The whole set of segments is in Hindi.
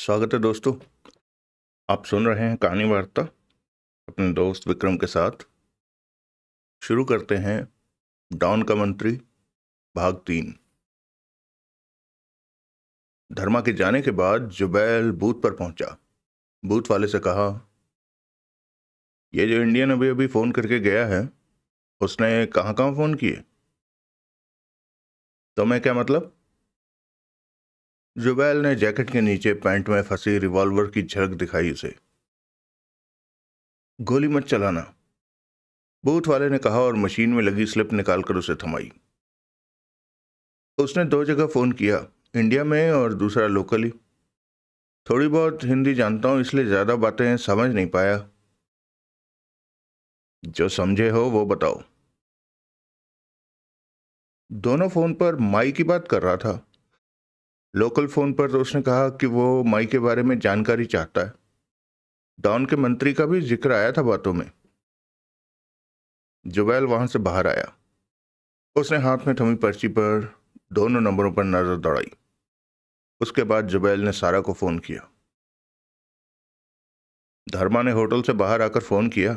स्वागत है दोस्तों। आप सुन रहे हैं कहानी वार्ता अपने दोस्त विक्रम के साथ। शुरू करते हैं डॉन का मंत्री भाग 3। धर्मा के जाने के बाद जुबैल बूथ पर पहुंचा। बूथ वाले से कहा, ये जो इंडियन अभी अभी फोन करके गया है, उसने कहाँ कहाँ फोन किए? तो मैं क्या मतलब? जुबैल ने जैकेट के नीचे पैंट में फंसी रिवॉल्वर की झलक दिखाई उसे। गोली मत चलाना, बूथ वाले ने कहा और मशीन में लगी स्लिप निकालकर उसे थमाई। उसने 2 जगह फोन किया, इंडिया में और दूसरा लोकली। थोड़ी बहुत हिंदी जानता हूं, इसलिए ज्यादा बातें समझ नहीं पाया। जो समझे हो वो बताओ। दोनों फोन पर माई की बात कर रहा था। लोकल फोन पर तो उसने कहा कि वो माई के बारे में जानकारी चाहता है। डॉन के मंत्री का भी जिक्र आया था बातों में। जुबैल वहां से बाहर आया। उसने हाथ में थमी पर्ची पर दोनों नंबरों पर नजर दौड़ाई। उसके बाद जुबैल ने सारा को फोन किया। धर्मा ने होटल से बाहर आकर फोन किया।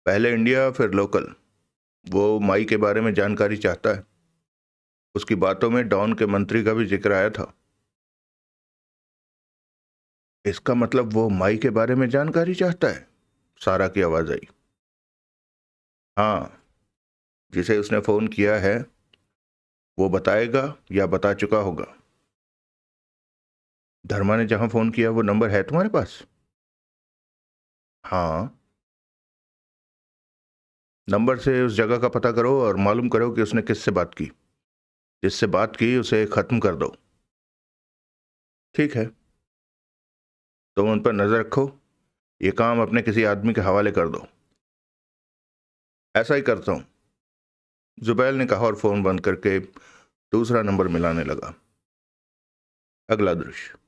पहले इंडिया फिर लोकल। वो माई के बारे में जानकारी चाहता है। उसकी बातों में डॉन के मंत्री का भी जिक्र आया था। इसका मतलब वो माई के बारे में जानकारी चाहता है? सारा की आवाज आई। हाँ, जिसे उसने फोन किया है वो बताएगा या बता चुका होगा। धर्मा ने जहां फोन किया वो नंबर है तुम्हारे पास? हाँ। नंबर से उस जगह का पता करो और मालूम करो कि उसने किससे बात की। जिससे बात की उसे खत्म कर दो। ठीक है, तुम उन पर नजर रखो। ये काम अपने किसी आदमी के हवाले कर दो। ऐसा ही करता हूं, जुबैल ने कहा और फोन बंद करके दूसरा नंबर मिलाने लगा। अगला दृश्य।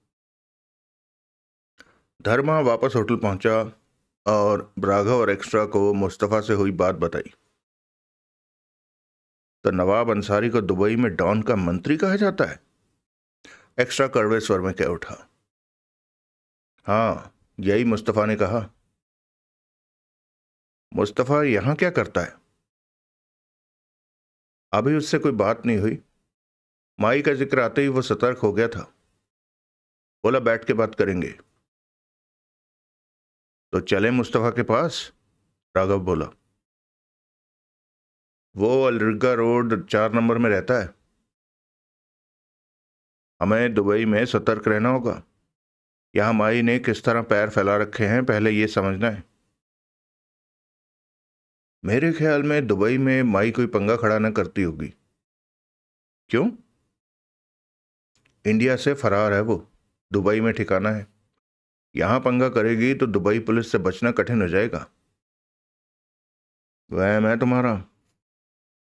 धर्मा वापस होटल पहुंचा और राघव और एक्स्ट्रा को मुस्तफा से हुई बात बताई। तो नवाब अंसारी को दुबई में डॉन का मंत्री कहा जाता है? एक्स्ट्रा कड़वे स्वर में कह उठा। हाँ, यही मुस्तफा ने कहा। मुस्तफा यहां क्या करता है? अभी उससे कोई बात नहीं हुई। माई का जिक्र आते ही वो सतर्क हो गया था। बोला बैठ के बात करेंगे। तो चले मुस्तफा के पास, राघव बोला। वो अलरिगा रोड 4 नंबर में रहता है। हमें दुबई में सतर्क रहना होगा। यहां माई ने किस तरह पैर फैला रखे हैं पहले ये समझना है। मेरे ख्याल में दुबई में माई कोई पंगा खड़ा न करती होगी। क्यों? इंडिया से फरार है वो, दुबई में ठिकाना है। यहां पंगा करेगी तो दुबई पुलिस से बचना कठिन हो जाएगा। वह मैं तुम्हारा,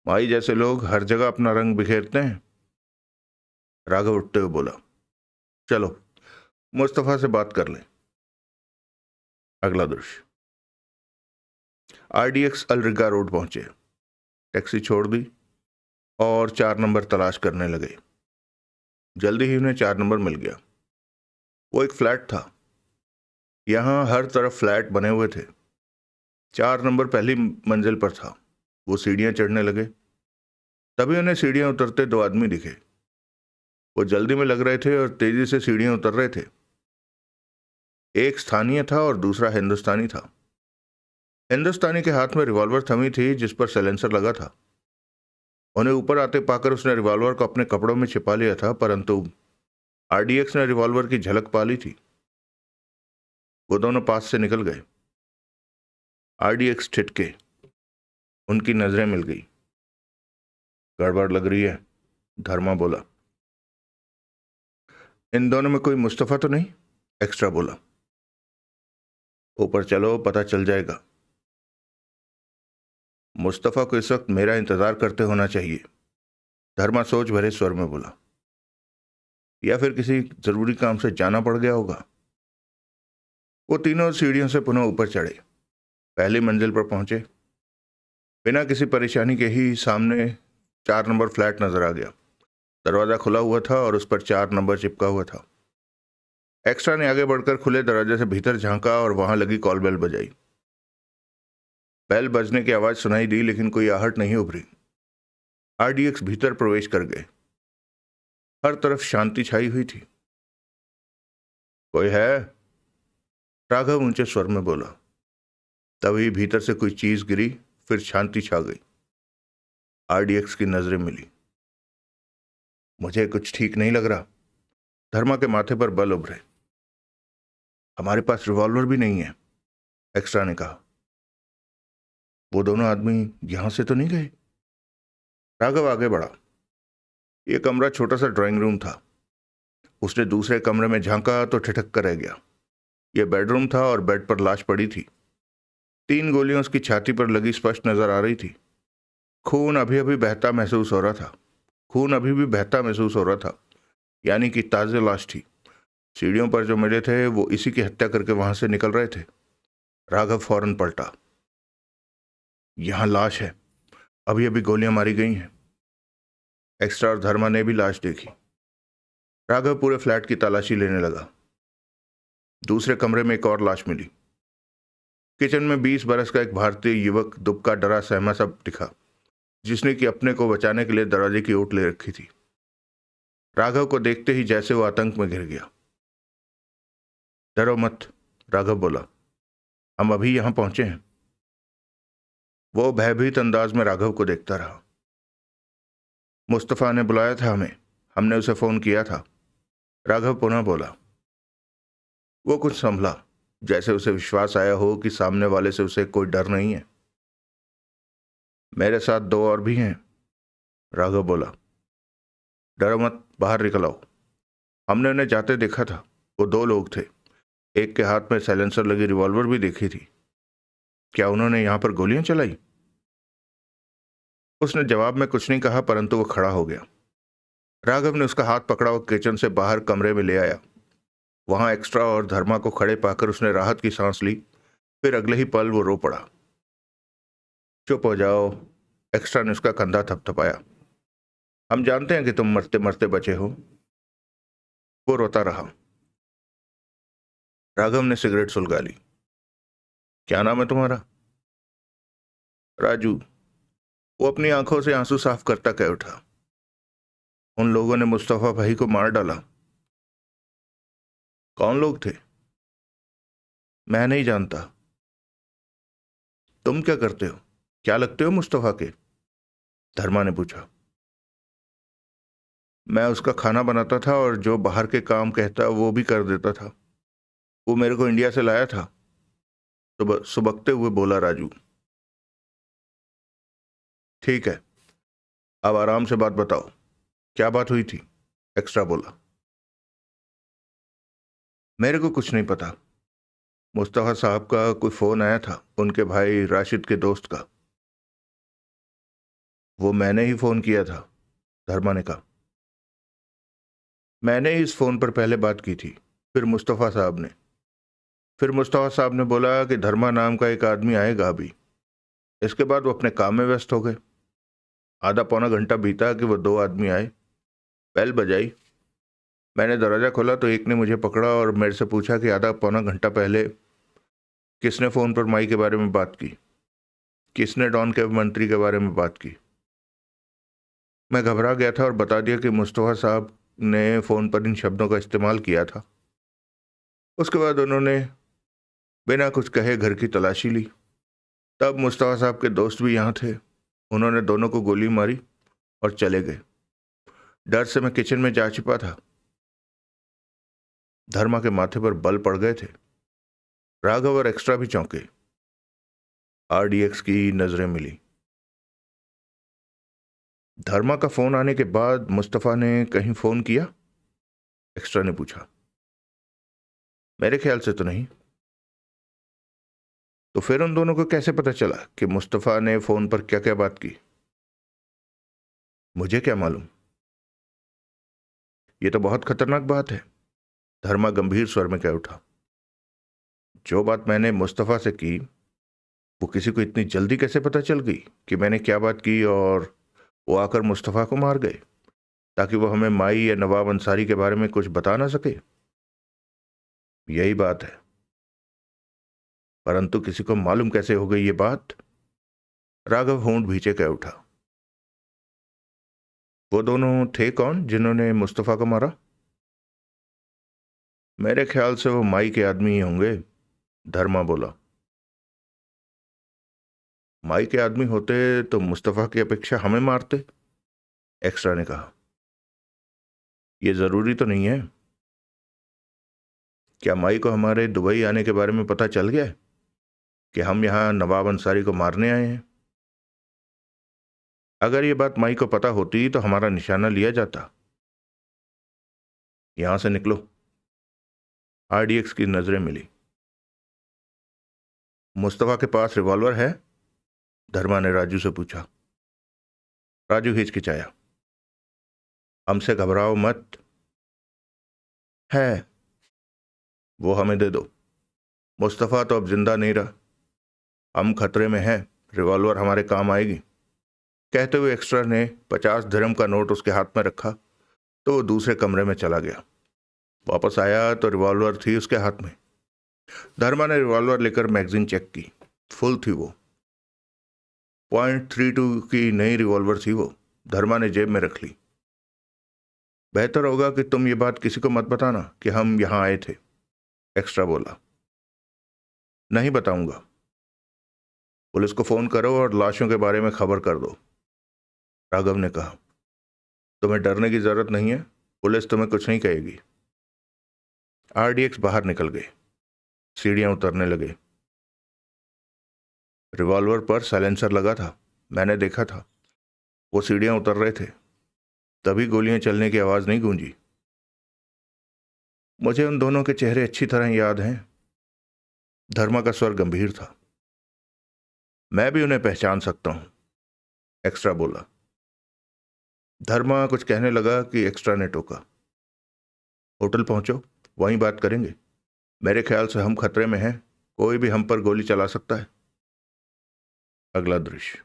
माई जैसे लोग हर जगह अपना रंग बिखेरते हैं। राघव उठते हुए बोला। चलो मुस्तफा से बात कर लें। अगला दृश्य। आरडीएक्स अलरिगा रोड पहुंचे, टैक्सी छोड़ दी और 4 नंबर तलाश करने लगे। जल्दी ही उन्हें 4 नंबर मिल गया। वो एक फ्लैट था। यहां हर तरफ फ्लैट बने हुए थे। 4 नंबर पहली मंजिल पर था। वो सीढ़ियां चढ़ने लगे। तभी उन्हें सीढ़ियां उतरते 2 आदमी दिखे। वो जल्दी में लग रहे थे और तेजी से सीढ़ियां उतर रहे थे। एक स्थानीय था और दूसरा हिंदुस्तानी था। हिंदुस्तानी के हाथ में रिवॉल्वर थमी थी जिस पर साइलेंसर लगा था। उन्हें ऊपर आते पाकर उसने रिवॉल्वर को अपने कपड़ों में छिपा लिया था, परंतु आरडीएक्स ने रिवॉल्वर की झलक पा ली थी। वो दोनों पास से निकल गए। आरडीएक्स ठिठके। उनकी नजरें मिल गई। गड़बड़ लग रही है, धर्मा बोला। इन दोनों में कोई मुस्तफा तो नहीं? एक्स्ट्रा बोला। ऊपर चलो, पता चल जाएगा। मुस्तफा को इस वक्त मेरा इंतजार करते होना चाहिए, धर्मा सोच भरे स्वर में बोला। या फिर किसी जरूरी काम से जाना पड़ गया होगा। वो तीनों सीढ़ियों से पुनः ऊपर चढ़े। पहली मंजिल पर पहुंचे। बिना किसी परेशानी के ही सामने 4 नंबर फ्लैट नजर आ गया। दरवाजा खुला हुआ था और उस पर 4 नंबर चिपका हुआ था। एक्स्ट्रा ने आगे बढ़कर खुले दरवाजे से भीतर झांका और वहां लगी कॉल बेल बजाई। बेल बजने की आवाज सुनाई दी, लेकिन कोई आहट नहीं उभरी। आरडीएक्स भीतर प्रवेश कर गए। हर तरफ शांति छाई हुई थी। कोई है? राघव ऊंचे स्वर में बोला। तभी भीतर से कोई चीज गिरी, फिर शांति छा गई। आरडीएक्स की नजरें मिली। मुझे कुछ ठीक नहीं लग रहा। धर्मा के माथे पर बल उभरे। हमारे पास रिवॉल्वर भी नहीं है, एक्स्ट्रा ने कहा। वो दोनों आदमी यहां से तो नहीं गए? राघव आगे बढ़ा। यह कमरा छोटा सा ड्राइंग रूम था। उसने दूसरे कमरे में झांका तो ठिठक कर रह गया। यह बेडरूम था और बेड पर लाश पड़ी थी। 3 गोलियां उसकी छाती पर लगी स्पष्ट नजर आ रही थी। खून अभी अभी बहता महसूस हो रहा था। खून अभी भी बहता महसूस हो रहा था, यानी कि ताज़ा लाश थी। सीढ़ियों पर जो मिले थे वो इसी की हत्या करके वहां से निकल रहे थे। राघव फौरन पलटा। यहां लाश है, अभी अभी गोलियां मारी गई हैं। एक्स्ट्रा और धर्मा ने भी लाश देखी। राघव पूरे फ्लैट की तलाशी लेने लगा। दूसरे कमरे में एक और लाश मिली। किचन में 20 बरस का एक भारतीय युवक दुबका डरा सहमा सा दिखा, जिसने कि अपने को बचाने के लिए दरवाजे की ओट ले रखी थी। राघव को देखते ही जैसे वो आतंक में घिर गया। डरो मत, राघव बोला, हम अभी यहां पहुंचे हैं। वो भयभीत अंदाज में राघव को देखता रहा। मुस्तफा ने बुलाया था हमें, हमने उसे फोन किया था, राघव पुनः बोला। वो कुछ संभला, जैसे उसे विश्वास आया हो कि सामने वाले से उसे कोई डर नहीं है। मेरे साथ 2 और भी हैं, राघव बोला। डरो मत, बाहर निकल आओ। हमने उन्हें जाते देखा था। वो 2 लोग थे। एक के हाथ में साइलेंसर लगी रिवॉल्वर भी देखी थी। क्या उन्होंने यहां पर गोलियां चलाई? उसने जवाब में कुछ नहीं कहा, परंतु वो खड़ा हो गया। राघव ने उसका हाथ पकड़ा और किचन से बाहर कमरे में ले आया। वहां एक्स्ट्रा और धर्मा को खड़े पाकर उसने राहत की सांस ली। फिर अगले ही पल वो रो पड़ा। चुप हो जाओ, एक्स्ट्रा ने उसका कंधा थपथपाया। हम जानते हैं कि तुम मरते मरते बचे हो। वो रोता रहा। राघव ने सिगरेट सुलगा ली। क्या नाम है तुम्हारा? राजू। वो अपनी आंखों से आंसू साफ करता कह उठा। उन लोगों ने मुस्तफा भाई को मार डाला। कौन लोग थे? मैं नहीं जानता। तुम क्या करते हो? क्या लगते हो मुस्तफा के? धर्मा ने पूछा। मैं उसका खाना बनाता था और जो बाहर के काम कहता वो भी कर देता था। वो मेरे को इंडिया से लाया था, सुबकते हुए बोला राजू। ठीक है, अब आराम से बात बताओ, क्या बात हुई थी? एक्स्ट्रा बोला। मेरे को कुछ नहीं पता। मुस्तफा साहब का कोई फोन आया था, उनके भाई राशिद के दोस्त का। वो मैंने ही फोन किया था, धर्मा ने कहा। मैंने ही इस फोन पर पहले बात की थी, फिर मुस्तफा साहब ने। फिर मुस्तफा साहब ने बोला कि धर्मा नाम का एक आदमी आएगा अभी। इसके बाद वो अपने काम में व्यस्त हो गए। आधा पौना घंटा बीता कि वो 2 आदमी आए। बेल बजाई। मैंने दरवाजा खोला तो एक ने मुझे पकड़ा और मेरे से पूछा कि आधा पौना घंटा पहले किसने फोन पर माई के बारे में बात की, किसने डॉन के मंत्री के बारे में बात की। मैं घबरा गया था और बता दिया कि मुस्तफा साहब ने फोन पर इन शब्दों का इस्तेमाल किया था। उसके बाद उन्होंने बिना कुछ कहे घर की तलाशी ली। तब मुस्तफा साहब के दोस्त भी यहाँ थे। उन्होंने दोनों को गोली मारी और चले गए। डर से मैं किचन में जा छिपा था। धर्मा के माथे पर बल पड़ गए थे। राघव और एक्स्ट्रा भी चौंके। आरडीएक्स की नजरें मिली। धर्मा का फोन आने के बाद मुस्तफा ने कहीं फोन किया? एक्स्ट्रा ने पूछा। मेरे ख्याल से तो नहीं। तो फिर उन दोनों को कैसे पता चला कि मुस्तफा ने फोन पर क्या क्या बात की? मुझे क्या मालूम। यह तो बहुत खतरनाक बात है, धर्मा गंभीर स्वर में कह उठा। जो बात मैंने मुस्तफा से की वो किसी को इतनी जल्दी कैसे पता चल गई कि मैंने क्या बात की, और वो आकर मुस्तफा को मार गए ताकि वो हमें माई या नवाब अंसारी के बारे में कुछ बता ना सके? यही बात है, परंतु किसी को मालूम कैसे हो गई ये बात? राघव होंठ भींचे कह उठा। वो दोनों थे कौन जिन्होंने मुस्तफा को मारा? मेरे ख्याल से वो माई के आदमी ही होंगे, धर्मा बोला। माई के आदमी होते तो मुस्तफा की अपेक्षा हमें मारते, एक्स्ट्रा ने कहा। यह जरूरी तो नहीं है। क्या माई को हमारे दुबई आने के बारे में पता चल गया है कि हम यहां नवाब अंसारी को मारने आए हैं? अगर ये बात माई को पता होती तो हमारा निशाना लिया जाता। यहां से निकलो। आरडीएक्स की नजरें मिली। मुस्तफा के पास रिवॉल्वर है? धर्मा ने राजू से पूछा। राजू हिचकिचाया। हमसे घबराओ मत। है, वो हमें दे दो। मुस्तफा तो अब जिंदा नहीं रहा, हम खतरे में हैं, रिवॉल्वर हमारे काम आएगी। कहते हुए एक्स्ट्रा ने 50 दिरहम का नोट उसके हाथ में रखा तो वो दूसरे कमरे में चला गया। वापस आया तो रिवॉल्वर थी उसके हाथ में। धर्मा ने रिवॉल्वर लेकर मैगजीन चेक की। फुल थी वो। .32 की नई रिवॉल्वर थी वो। धर्मा ने जेब में रख ली। बेहतर होगा कि तुम ये बात किसी को मत बताना कि हम यहां आए थे, एक्स्ट्रा बोला। नहीं बताऊंगा। पुलिस को फोन करो और लाशों के बारे में खबर कर दो, राघव ने कहा। तुम्हें डरने की जरूरत नहीं है, पुलिस तुम्हें कुछ नहीं कहेगी। आरडीएक्स बाहर निकल गए, सीढ़ियां उतरने लगे। रिवॉल्वर पर साइलेंसर लगा था, मैंने देखा था। वो सीढ़ियां उतर रहे थे, तभी गोलियां चलने की आवाज नहीं गूंजी। मुझे उन दोनों के चेहरे अच्छी तरह याद हैं। धर्मा का स्वर गंभीर था। मैं भी उन्हें पहचान सकता हूं, एक्स्ट्रा बोला। धर्मा कुछ कहने लगा कि एक्स्ट्रा ने टोका। होटल पहुंचो, वहीं बात करेंगे। मेरे ख्याल से हम खतरे में हैं, कोई भी हम पर गोली चला सकता है। अगला दृश्य।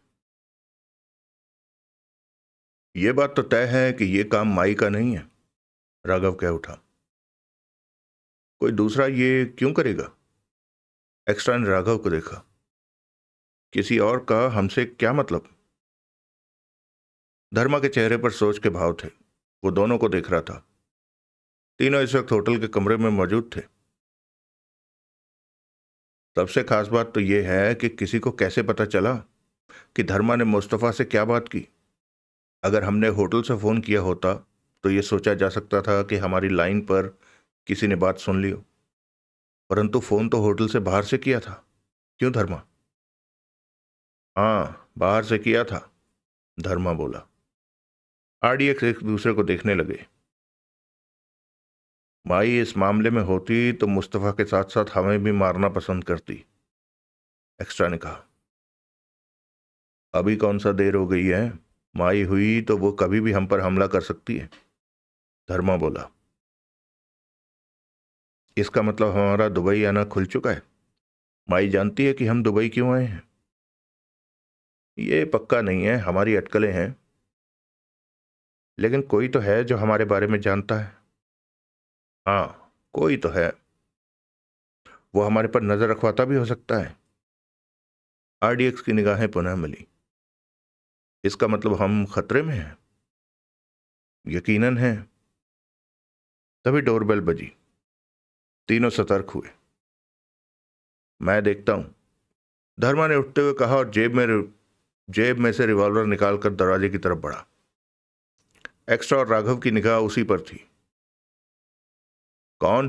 यह बात तो तय है कि यह काम माई का नहीं है, राघव कह उठा। कोई दूसरा ये क्यों करेगा? एक्स्ट्रा ने राघव को देखा। किसी और का हमसे क्या मतलब? धर्मा के चेहरे पर सोच के भाव थे। वो दोनों को देख रहा था। तीनों इस वक्त होटल के कमरे में मौजूद थे। सबसे खास बात तो यह है कि किसी को कैसे पता चला कि धर्मा ने मुस्तफा से क्या बात की। अगर हमने होटल से फोन किया होता तो यह सोचा जा सकता था कि हमारी लाइन पर किसी ने बात सुन ली हो, परंतु फोन तो होटल से बाहर से किया था। क्यों धर्मा? हाँ, बाहर से किया था, धर्मा बोला। आरडीएक्स एक दूसरे को देखने लगे। माई इस मामले में होती तो मुस्तफा के साथ साथ हमें भी मारना पसंद करती, एक्स्ट्रा ने कहा। अभी कौन सा देर हो गई है? माई हुई तो वो कभी भी हम पर हमला कर सकती है, धर्मा बोला। इसका मतलब हमारा दुबई आना खुल चुका है। माई जानती है कि हम दुबई क्यों आए हैं? ये पक्का नहीं है, हमारी अटकलें हैं। लेकिन कोई तो है जो हमारे बारे में जानता है। हाँ, कोई तो है। वो हमारे पर नजर रखवाता भी हो सकता है। आरडीएक्स की निगाहें पुनः मिली। इसका मतलब हम खतरे में हैं? यकीनन है। तभी डोरबेल बजी। तीनों सतर्क हुए। मैं देखता हूं, धर्मा ने उठते हुए कहा और जेब में से रिवॉल्वर निकालकर दरवाजे की तरफ बढ़ा। एक्स्ट्रा और राघव की निगाह उसी पर थी। कौन?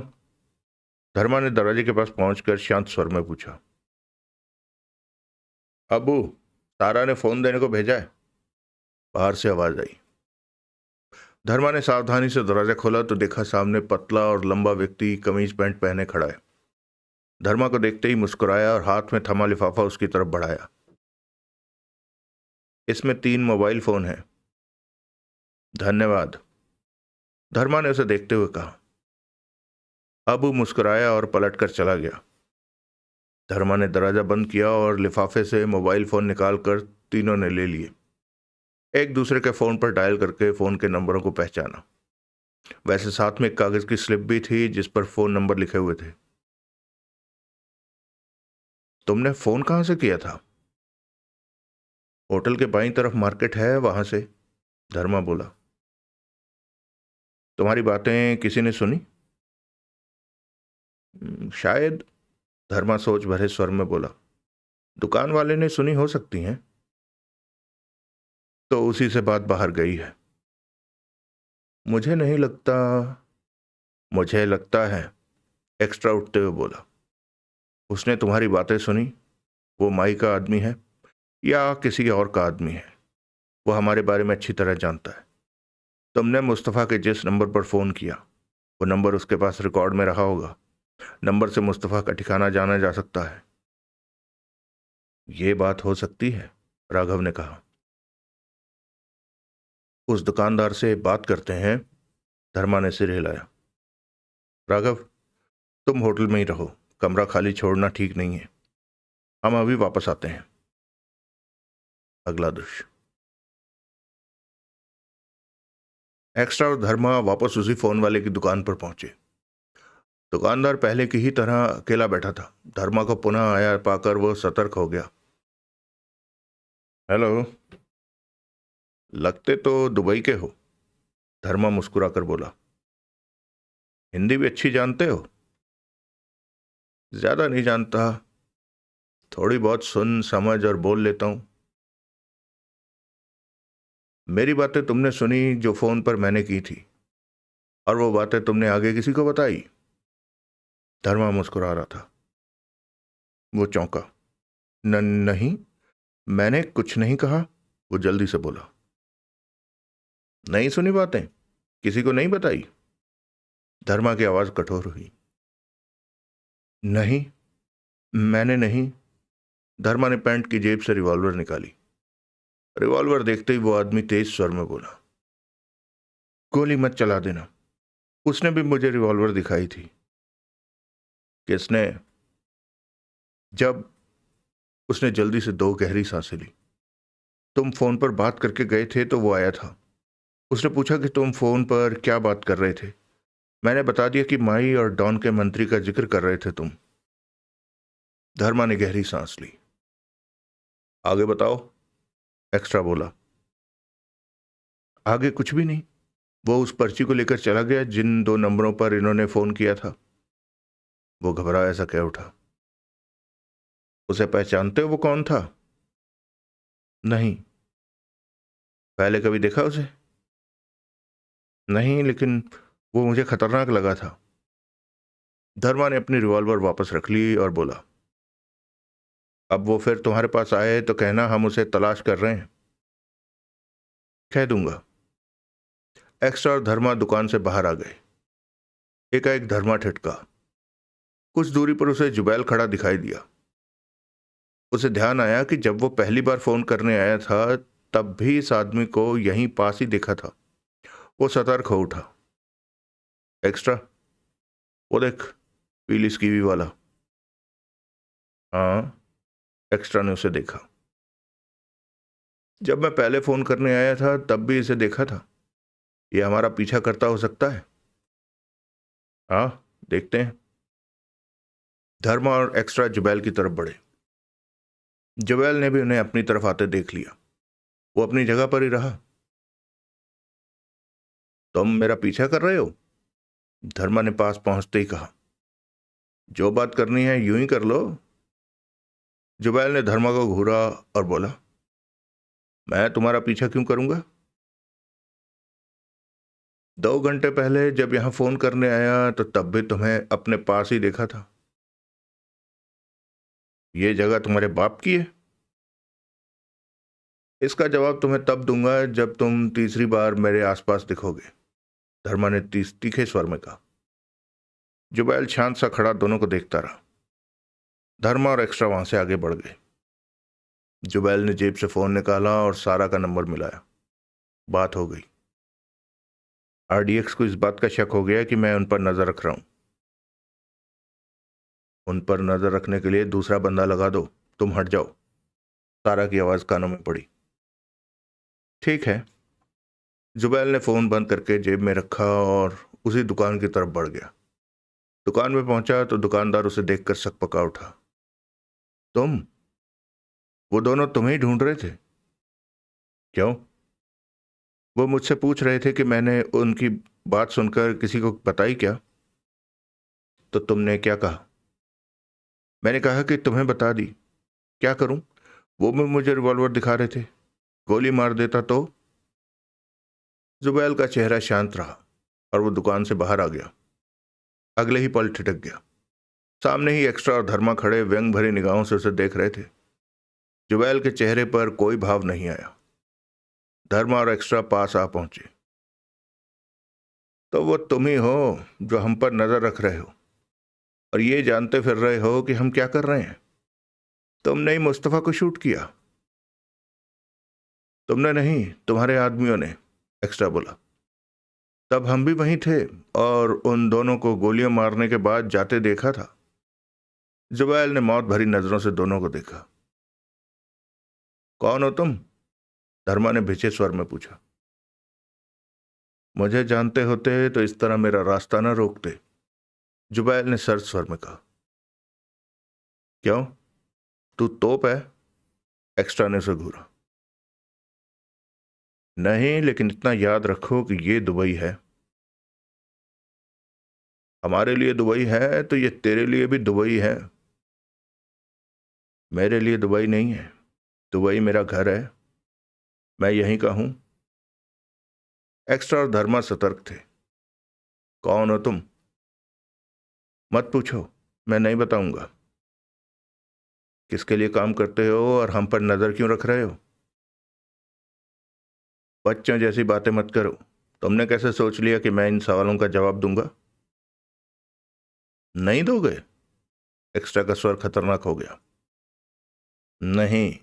धर्मा ने दरवाजे के पास पहुंचकर शांत स्वर में पूछा। अबू, तारा ने फोन देने को भेजा है, बाहर से आवाज आई। धर्मा ने सावधानी से दरवाजा खोला तो देखा सामने पतला और लंबा व्यक्ति कमीज पैंट पहने खड़ा है। धर्मा को देखते ही मुस्कुराया और हाथ में थमा लिफाफा उसकी तरफ बढ़ाया। इसमें 3 मोबाइल फोन हैं। धन्यवाद, धर्मा ने उसे देखते हुए कहा। अबू मुस्कुराया और पलटकर चला गया। धर्मा ने दरवाजा बंद किया और लिफाफे से मोबाइल फोन निकालकर तीनों ने ले लिए। एक दूसरे के फोन पर डायल करके फोन के नंबरों को पहचाना। वैसे साथ में एक कागज की स्लिप भी थी जिस पर फोन नंबर लिखे हुए थे। तुमने फोन कहां से किया था? होटल के बाईं तरफ मार्केट है, वहां से, धर्मा बोला। तुम्हारी बातें किसी ने सुनी? शायद, धर्मा सोच भरे स्वर में बोला। दुकान वाले ने सुनी हो सकती हैं। तो उसी से बात बाहर गई है। मुझे नहीं लगता। मुझे लगता है, एक्स्ट्रा उठते हुए बोला। उसने तुम्हारी बातें सुनी। वो माई का आदमी है या किसी और का आदमी है, वो हमारे बारे में अच्छी तरह जानता है। तुमने मुस्तफ़ा के जिस नंबर पर फ़ोन किया, वो नंबर उसके पास रिकॉर्ड में रहा होगा। नंबर से मुस्तफ़ा का ठिकाना जाना जा सकता है। ये बात हो सकती है, राघव ने कहा। उस दुकानदार से बात करते हैं, धर्मा ने सिर हिलाया। राघव, तुम होटल में ही रहो, कमरा खाली छोड़ना ठीक नहीं है। हम अभी वापस आते हैं। अगला दृश्य। एक्स्ट्रा और धर्मा वापस उसी फोन वाले की दुकान पर पहुंचे। दुकानदार पहले की ही तरह अकेला बैठा था। धर्मा को पुनः आया पाकर वो सतर्क हो गया। हेलो, लगते तो दुबई के हो, धर्मा मुस्कुराकर बोला। हिंदी भी अच्छी जानते हो? ज्यादा नहीं जानता, थोड़ी बहुत सुन समझ और बोल लेता हूं। मेरी बातें तुमने सुनी जो फोन पर मैंने की थी, और वो बातें तुमने आगे किसी को बताई? धर्मा मुस्कुरा रहा था। वो चौंका। नहीं, मैंने कुछ नहीं कहा, वो जल्दी से बोला। नहीं सुनी बातें? किसी को नहीं बताई? धर्मा की आवाज कठोर हुई। नहीं, मैंने नहीं। धर्मा ने पैंट की जेब से रिवॉल्वर निकाली। रिवॉल्वर देखते ही वो आदमी तेज स्वर में बोला, गोली मत चला देना। उसने भी मुझे रिवॉल्वर दिखाई थी। किसने? जब उसने जल्दी से 2 गहरी सांसें ली। तुम फोन पर बात करके गए थे तो वो आया था। उसने पूछा कि तुम फोन पर क्या बात कर रहे थे। मैंने बता दिया कि माई और डॉन के मंत्री का जिक्र कर रहे थे तुम। धर्मा ने गहरी सांस ली। आगे बताओ, एक्स्ट्रा बोला। आगे कुछ भी नहीं। वो उस पर्ची को लेकर चला गया जिन 2 नंबरों पर इन्होंने फोन किया था। वो घबराया सा कह उठा। उसे पहचानते हो? वो कौन था? नहीं। पहले कभी देखा उसे? नहीं, लेकिन वो मुझे खतरनाक लगा था। धर्मा ने अपनी रिवॉल्वर वापस रख ली और बोला, अब वो फिर तुम्हारे पास आए तो कहना हम उसे तलाश कर रहे हैं। कह दूंगा। एक्स्ट्रा और धर्मा दुकान से बाहर आ गए। एकाएक धर्मा ठिठका। कुछ दूरी पर उसे जुबैल खड़ा दिखाई दिया। उसे ध्यान आया कि जब वो पहली बार फोन करने आया था तब भी इस आदमी को यहीं पास ही देखा था। वो सतर्क हो उठा। एक्स्ट्रा, वो देख, पीली स्कीवी वाला। हाँ, एक्स्ट्रा ने उसे देखा। जब मैं पहले फोन करने आया था तब भी इसे देखा था। ये हमारा पीछा करता हो सकता है। हाँ, देखते हैं। धर्मा और एक्स्ट्रा जुबैल की तरफ बढ़े। जुबैल ने भी उन्हें अपनी तरफ आते देख लिया। वो अपनी जगह पर ही रहा। तुम मेरा पीछा कर रहे हो? धर्मा ने पास पहुंचते ही कहा। जो बात करनी है यूं ही कर लो। जुबैल ने धर्मा को घूरा और बोला, मैं तुम्हारा पीछा क्यों करूंगा? 2 घंटे पहले जब यहां फोन करने आया तो तब भी तुम्हें अपने पास ही देखा था। ये जगह तुम्हारे बाप की है? इसका जवाब तुम्हें तब दूंगा जब तुम तीसरी बार मेरे आसपास दिखोगे, धर्मा ने तीखे स्वर में कहा। जुबैल शांत सा खड़ा दोनों को देखता रहा। धर्मा और एक्स्ट्रा वहां से आगे बढ़ गए। जुबैल ने जेब से फोन निकाला और सारा का नंबर मिलाया। बात हो गई। आरडीएक्स को इस बात का शक हो गया कि मैं उन पर नजर रख रहा हूं। उन पर नजर रखने के लिए दूसरा बंदा लगा दो, तुम हट जाओ, सारा की आवाज कानों में पड़ी। ठीक है। जुबैल ने फोन बंद करके जेब में रखा और उसी दुकान की तरफ बढ़ गया। दुकान में पहुंचा तो दुकानदार उसे देखकर सकपका उठा। तुम? वो दोनों तुम्हें ही ढूंढ रहे थे? क्यों? वो मुझसे पूछ रहे थे कि मैंने उनकी बात सुनकर किसी को बताई क्या? तो तुमने क्या कहा? मैंने कहा कि तुम्हें बता दी। क्या करूं? वो भी मुझे रिवॉल्वर दिखा रहे थे। गोली मार देता तो? जुबैल का चेहरा शांत रहा और वो दुकान से बाहर आ गया। अगले ही पल ठिठक गया। सामने ही एक्स्ट्रा और धर्मा खड़े व्यंग भरी निगाहों से उसे देख रहे थे। जुबैल के चेहरे पर कोई भाव नहीं आया। धर्मा और एक्स्ट्रा पास आ पहुंचे। तो वो तुम ही हो जो हम पर नजर रख रहे हो और ये जानते फिर रहे हो कि हम क्या कर रहे हैं। तुमने ही मुस्तफा को शूट किया। तुमने नहीं, तुम्हारे आदमियों ने, एक्स्ट्रा बोला। तब हम भी वहीं थे और उन दोनों को गोलियां मारने के बाद जाते देखा था। जुबैल ने मौत भरी नजरों से दोनों को देखा। कौन हो तुम? धर्मा ने भिचे स्वर में पूछा। मुझे जानते होते तो इस तरह मेरा रास्ता न रोकते, जुबैल ने सर्द स्वर में कहा। क्यों? तू तोप है? एक्स्ट्रा ने उसे घूरा। नहीं, लेकिन इतना याद रखो कि ये दुबई है। हमारे लिए दुबई है तो ये तेरे लिए भी दुबई है। मेरे लिए दुबई नहीं है। दुबई मेरा घर है। मैं यहीं का हूं। एक्स्ट्रा और धर्मा सतर्क थे। कौन हो तुम? मत पूछो, मैं नहीं बताऊंगा। किसके लिए काम करते हो और हम पर नजर क्यों रख रहे हो? बच्चों जैसी बातें मत करो। तुमने कैसे सोच लिया कि मैं इन सवालों का जवाब दूंगा? नहीं दोगे? एक्स्ट्रा का स्वर खतरनाक हो गया। नहीं।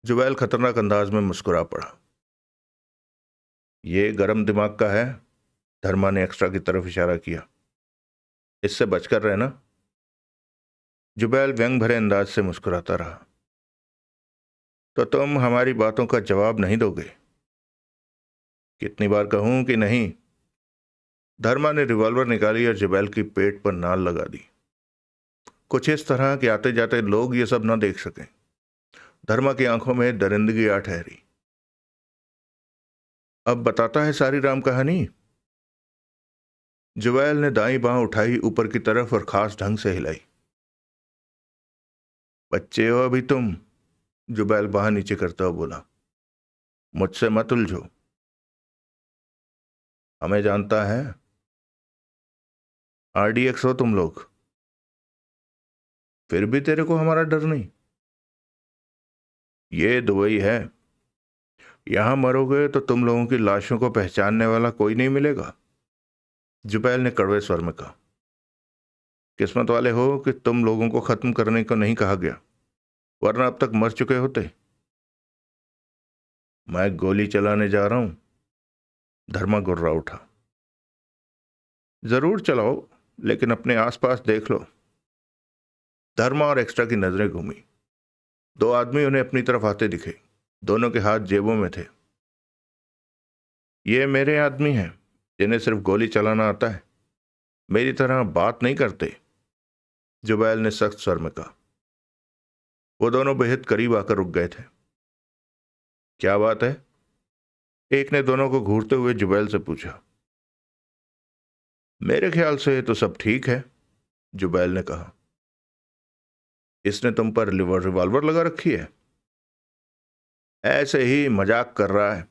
जुबैल खतरनाक अंदाज में मुस्कुरा पड़ा। ये गरम दिमाग का है। धर्मा ने एक्स्ट्रा की तरफ इशारा किया। इससे बचकर रहना। जुबैल व्यंग भरे अंदाज से मुस्कुराता रहा। तो तुम हमारी बातों का जवाब नहीं दोगे? कितनी बार कहूं कि नहीं? धर्मा ने रिवॉल्वर निकाली और जुबैल की पेट पर नाल लगा दी, कुछ इस तरह कि आते जाते लोग ये सब न देख सकें। धर्मा की आंखों में दरिंदगी आ ठहरी। अब बताता है सारी राम कहानी। जुबैल ने दाई बांह उठाई ऊपर की तरफ और खास ढंग से हिलाई। बच्चे हो अभी तुम, जुबैल बांह नीचे करता हुआ बोला। मुझसे मत उलझो। हमें जानता है। आरडीएक्स हो तुम लोग। फिर भी तेरे को हमारा डर नहीं? ये दुबई है। यहां मरोगे तो तुम लोगों की लाशों को पहचानने वाला कोई नहीं मिलेगा, जुबैल ने कड़वे स्वर में कहा। किस्मत वाले हो कि तुम लोगों को खत्म करने को नहीं कहा गया, वरना अब तक मर चुके होते। मैं गोली चलाने जा रहा हूं। धर्मा गुर्रा उठा। जरूर चलाओ, लेकिन अपने आसपास देख लो। धर्मा और एक्स्ट्रा की नजरें घूमी। दो आदमी उन्हें अपनी तरफ आते दिखे। दोनों के हाथ जेबों में थे। ये मेरे आदमी हैं, जिन्हें सिर्फ गोली चलाना आता है। मेरी तरह बात नहीं करते, जुबैल ने सख्त स्वर में कहा। वो दोनों बेहद करीब आकर रुक गए थे। क्या बात है? एक ने दोनों को घूरते हुए जुबैल से पूछा। मेरे ख्याल से तो सब ठीक है, जुबैल ने कहा। इसने तुम पर रिवॉल्वर लगा रखी है? ऐसे ही मजाक कर रहा है,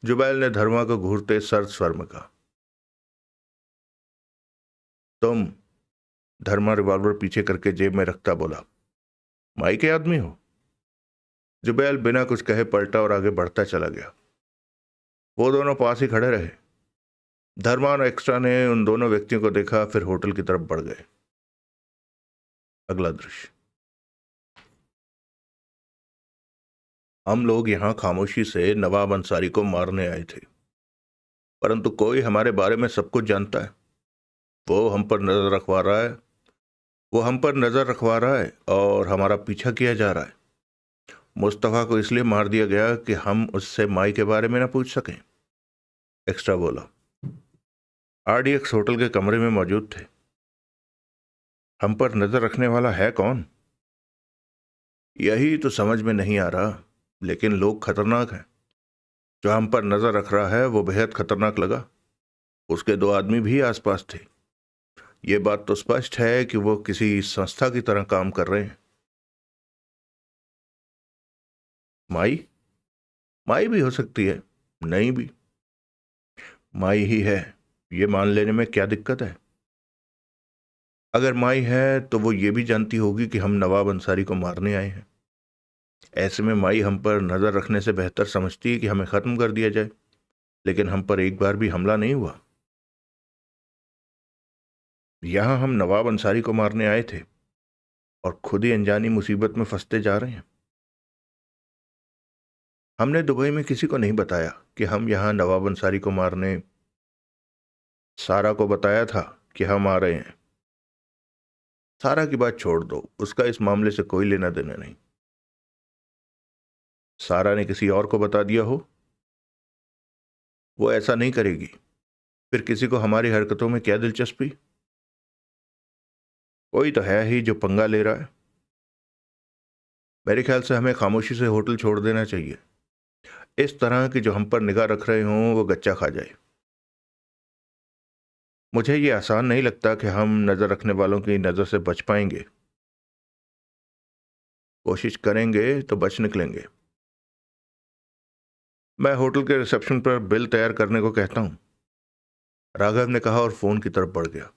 जुबैल ने धर्मा को घूरते सर्द स्वर में कहा। तुम? धर्मा रिवॉल्वर पीछे करके जेब में रखता बोला। माई के आदमी हो? जुबैल बिना कुछ कहे पलटा और आगे बढ़ता चला गया। वो दोनों पास ही खड़े रहे। धर्मा और एक्स्ट्रा ने उन दोनों व्यक्तियों को देखा, फिर होटल की तरफ बढ़ गए। अगला दृश्य। हम लोग यहां खामोशी से नवाब अंसारी को मारने आए थे, परंतु कोई हमारे बारे में सब कुछ जानता है। वो हम पर नजर रखवा रहा है। वो हम पर नजर रखवा रहा है और हमारा पीछा किया जा रहा है। मुस्तफा को इसलिए मार दिया गया कि हम उससे माई के बारे में ना पूछ सकें, एक्स्ट्रा बोला। आरडीएक्स होटल के कमरे में मौजूद थे। हम पर नजर रखने वाला है कौन? यही तो समझ में नहीं आ रहा, लेकिन लोग खतरनाक हैं। जो हम पर नजर रख रहा है वो बेहद खतरनाक लगा। उसके दो आदमी भी आसपास थे। ये बात तो स्पष्ट है कि वो किसी संस्था की तरह काम कर रहे हैं। माई? माई भी हो सकती है, नहीं भी। माई ही है, ये मान लेने में क्या दिक्कत है? अगर माई है तो वो ये भी जानती होगी कि हम नवाब अंसारी को मारने आए हैं। ऐसे में माई हम पर नजर रखने से बेहतर समझती है कि हमें खत्म कर दिया जाए, लेकिन हम पर एक बार भी हमला नहीं हुआ। यहां हम नवाब अंसारी को मारने आए थे और खुद ही अनजानी मुसीबत में फंसते जा रहे हैं। हमने दुबई में किसी को नहीं बताया कि हम यहां नवाब अंसारी को मारने। सारा को बताया था कि हम आ रहे हैं। सारा की बात छोड़ दो, उसका इस मामले से कोई लेना देना नहीं। सारा ने किसी और को बता दिया हो? वो ऐसा नहीं करेगी। फिर किसी को हमारी हरकतों में क्या दिलचस्पी? कोई तो है ही जो पंगा ले रहा है। मेरे ख्याल से हमें खामोशी से होटल छोड़ देना चाहिए। इस तरह कि जो हम पर निगाह रख रहे हों वो गच्चा खा जाए। मुझे ये आसान नहीं लगता कि हम नजर रखने वालों की नजर से बच पाएंगे। कोशिश करेंगे तो बच निकलेंगे। मैं होटल के रिसेप्शन पर बिल तैयार करने को कहता हूं, राघव ने कहा और फोन की तरफ बढ़ गया।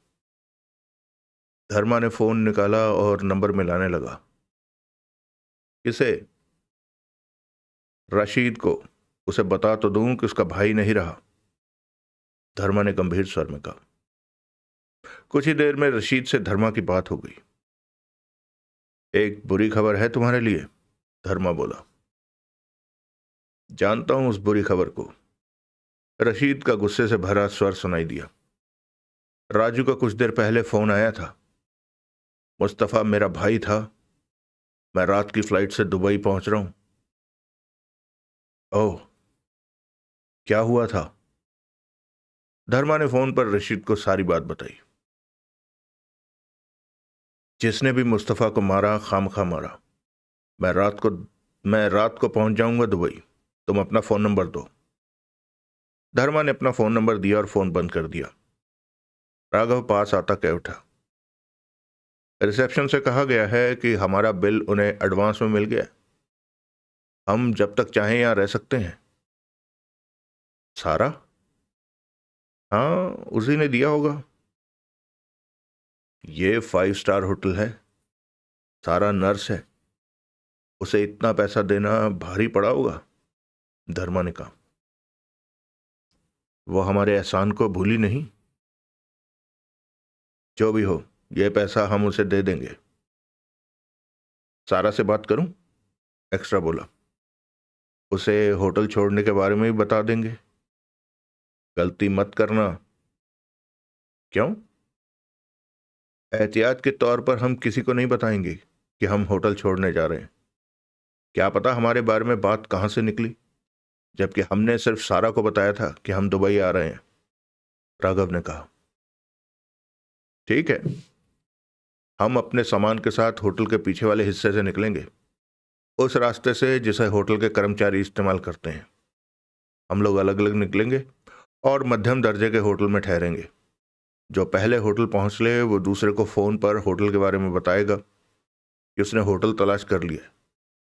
धर्मा ने फोन निकाला और नंबर मिलाने लगा। किसे? रशीद को। उसे बता तो दूं कि उसका भाई नहीं रहा, धर्मा ने गंभीर स्वर में कहा। कुछ ही देर में रशीद से धर्मा की बात हो गई। एक बुरी खबर है तुम्हारे लिए, धर्मा बोला। जानता हूं उस बुरी खबर को, रशीद का गुस्से से भरा स्वर सुनाई दिया। राजू का कुछ देर पहले फोन आया था। मुस्तफा मेरा भाई था। मैं रात की फ्लाइट से दुबई पहुंच रहा हूं। ओह, क्या हुआ था? धर्मा ने फोन पर रशीद को सारी बात बताई। जिसने भी मुस्तफा को मारा खामखा मारा। मैं रात को मैं रात को पहुंच जाऊंगा दुबई। तुम अपना फोन नंबर दो। धर्मा ने अपना फोन नंबर दिया और फोन बंद कर दिया। राघव पास आता कह उठा, रिसेप्शन से कहा गया है कि हमारा बिल उन्हें एडवांस में मिल गया। हम जब तक चाहें यहां रह सकते हैं। सारा? हाँ, उसी ने दिया होगा। ये 5 स्टार होटल है। सारा नर्स है। उसे इतना पैसा देना भारी पड़ा होगा, धर्मा ने कहा। वो हमारे एहसान को भूली नहीं। जो भी हो, यह पैसा हम उसे दे देंगे। सारा से बात करूं? एक्स्ट्रा बोला। उसे होटल छोड़ने के बारे में भी बता देंगे। गलती मत करना। क्यों? एहतियात के तौर पर हम किसी को नहीं बताएंगे कि हम होटल छोड़ने जा रहे हैं। क्या पता हमारे बारे में बात कहां से निकली, जबकि हमने सिर्फ सारा को बताया था कि हम दुबई आ रहे हैं, राघव ने कहा। ठीक है, हम अपने सामान के साथ होटल के पीछे वाले हिस्से से निकलेंगे, उस रास्ते से जिसे होटल के कर्मचारी इस्तेमाल करते हैं। हम लोग अलग अलग निकलेंगे और मध्यम दर्जे के होटल में ठहरेंगे। जो पहले होटल पहुंच ले वो दूसरे को फोन पर होटल के बारे में बताएगा कि उसने होटल तलाश कर लिया।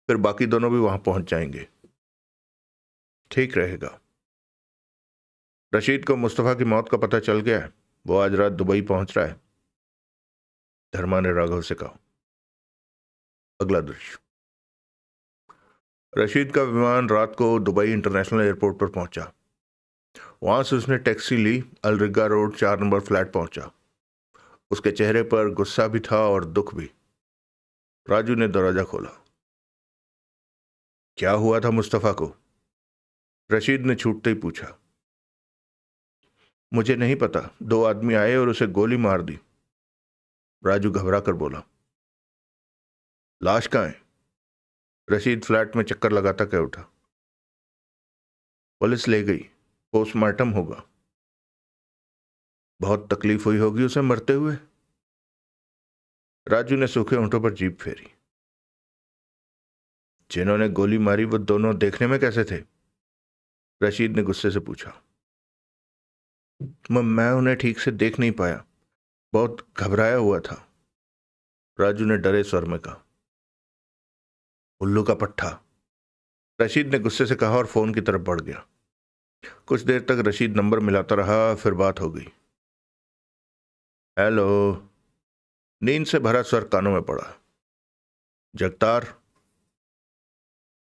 फिर बाकी दोनों भी वहां पहुंच जाएंगे। ठीक रहेगा। रशीद को मुस्तफा की मौत का पता चल गया है। वो आज रात दुबई पहुंच रहा है, धर्मा ने राघव से कहा। अगला दृश्य। रशीद का विमान रात को दुबई इंटरनेशनल एयरपोर्ट पर पहुंचा। वहां से उसने टैक्सी ली, अलरिगा रोड 4 नंबर फ्लैट पहुंचा। उसके चेहरे पर गुस्सा भी था और दुख भी। राजू ने दरवाजा खोला। क्या हुआ था मुस्तफा को? रशीद ने छूटते ही पूछा। मुझे नहीं पता, 2 आदमी आए और उसे गोली मार दी, राजू घबरा कर बोला। लाश कहाँ है? रशीद फ्लैट में चक्कर लगाता कह उठा। पुलिस ले गई, पोस्टमार्टम होगा। बहुत तकलीफ हुई होगी उसे मरते हुए। राजू ने सूखे होंठों पर जीभ फेरी। जिन्होंने गोली मारी वो दोनों देखने में कैसे थे? रशीद ने गुस्से से पूछा। मैं उन्हें ठीक से देख नहीं पाया, बहुत घबराया हुआ था, राजू ने डरे स्वर में कहा। उल्लू का पट्टा, रशीद ने गुस्से से कहा और फोन की तरफ बढ़ गया। कुछ देर तक रशीद नंबर मिलाता रहा, फिर बात हो गई। हेलो, नींद से भरा स्वर कानों में पड़ा। जगतार।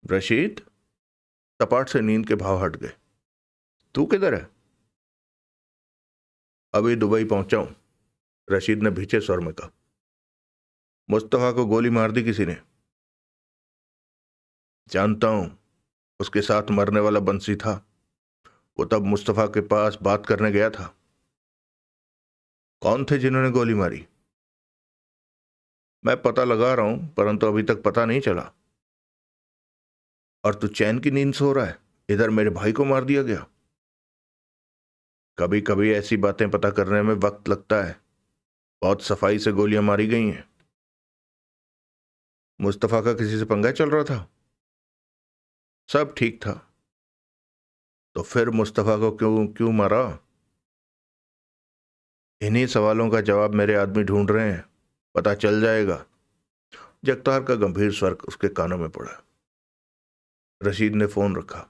रशीद, सपाट से नींद के भाव हट गए। तू किधर है? अभी दुबई पहुंचा हूं, रशीद ने भीचे स्वर में कहा। मुस्तफा को गोली मार दी किसी ने? जानता हूं, उसके साथ मरने वाला बंसी था, वो तब मुस्तफा के पास बात करने गया था। कौन थे जिन्होंने गोली मारी? मैं पता लगा रहा हूं, परंतु अभी तक पता नहीं चला। और तू चैन की नींद सो रहा है, इधर मेरे भाई को मार दिया गया। कभी कभी ऐसी बातें पता करने में वक्त लगता है, बहुत सफाई से गोलियां मारी गई हैं। मुस्तफा का किसी से पंगा चल रहा था? सब ठीक था। तो फिर मुस्तफा को क्यों क्यों मारा? इन्हीं सवालों का जवाब मेरे आदमी ढूंढ रहे हैं, पता चल जाएगा। जगतार का गंभीर स्वर उसके कानों में पड़ा। रशीद ने फोन रखा,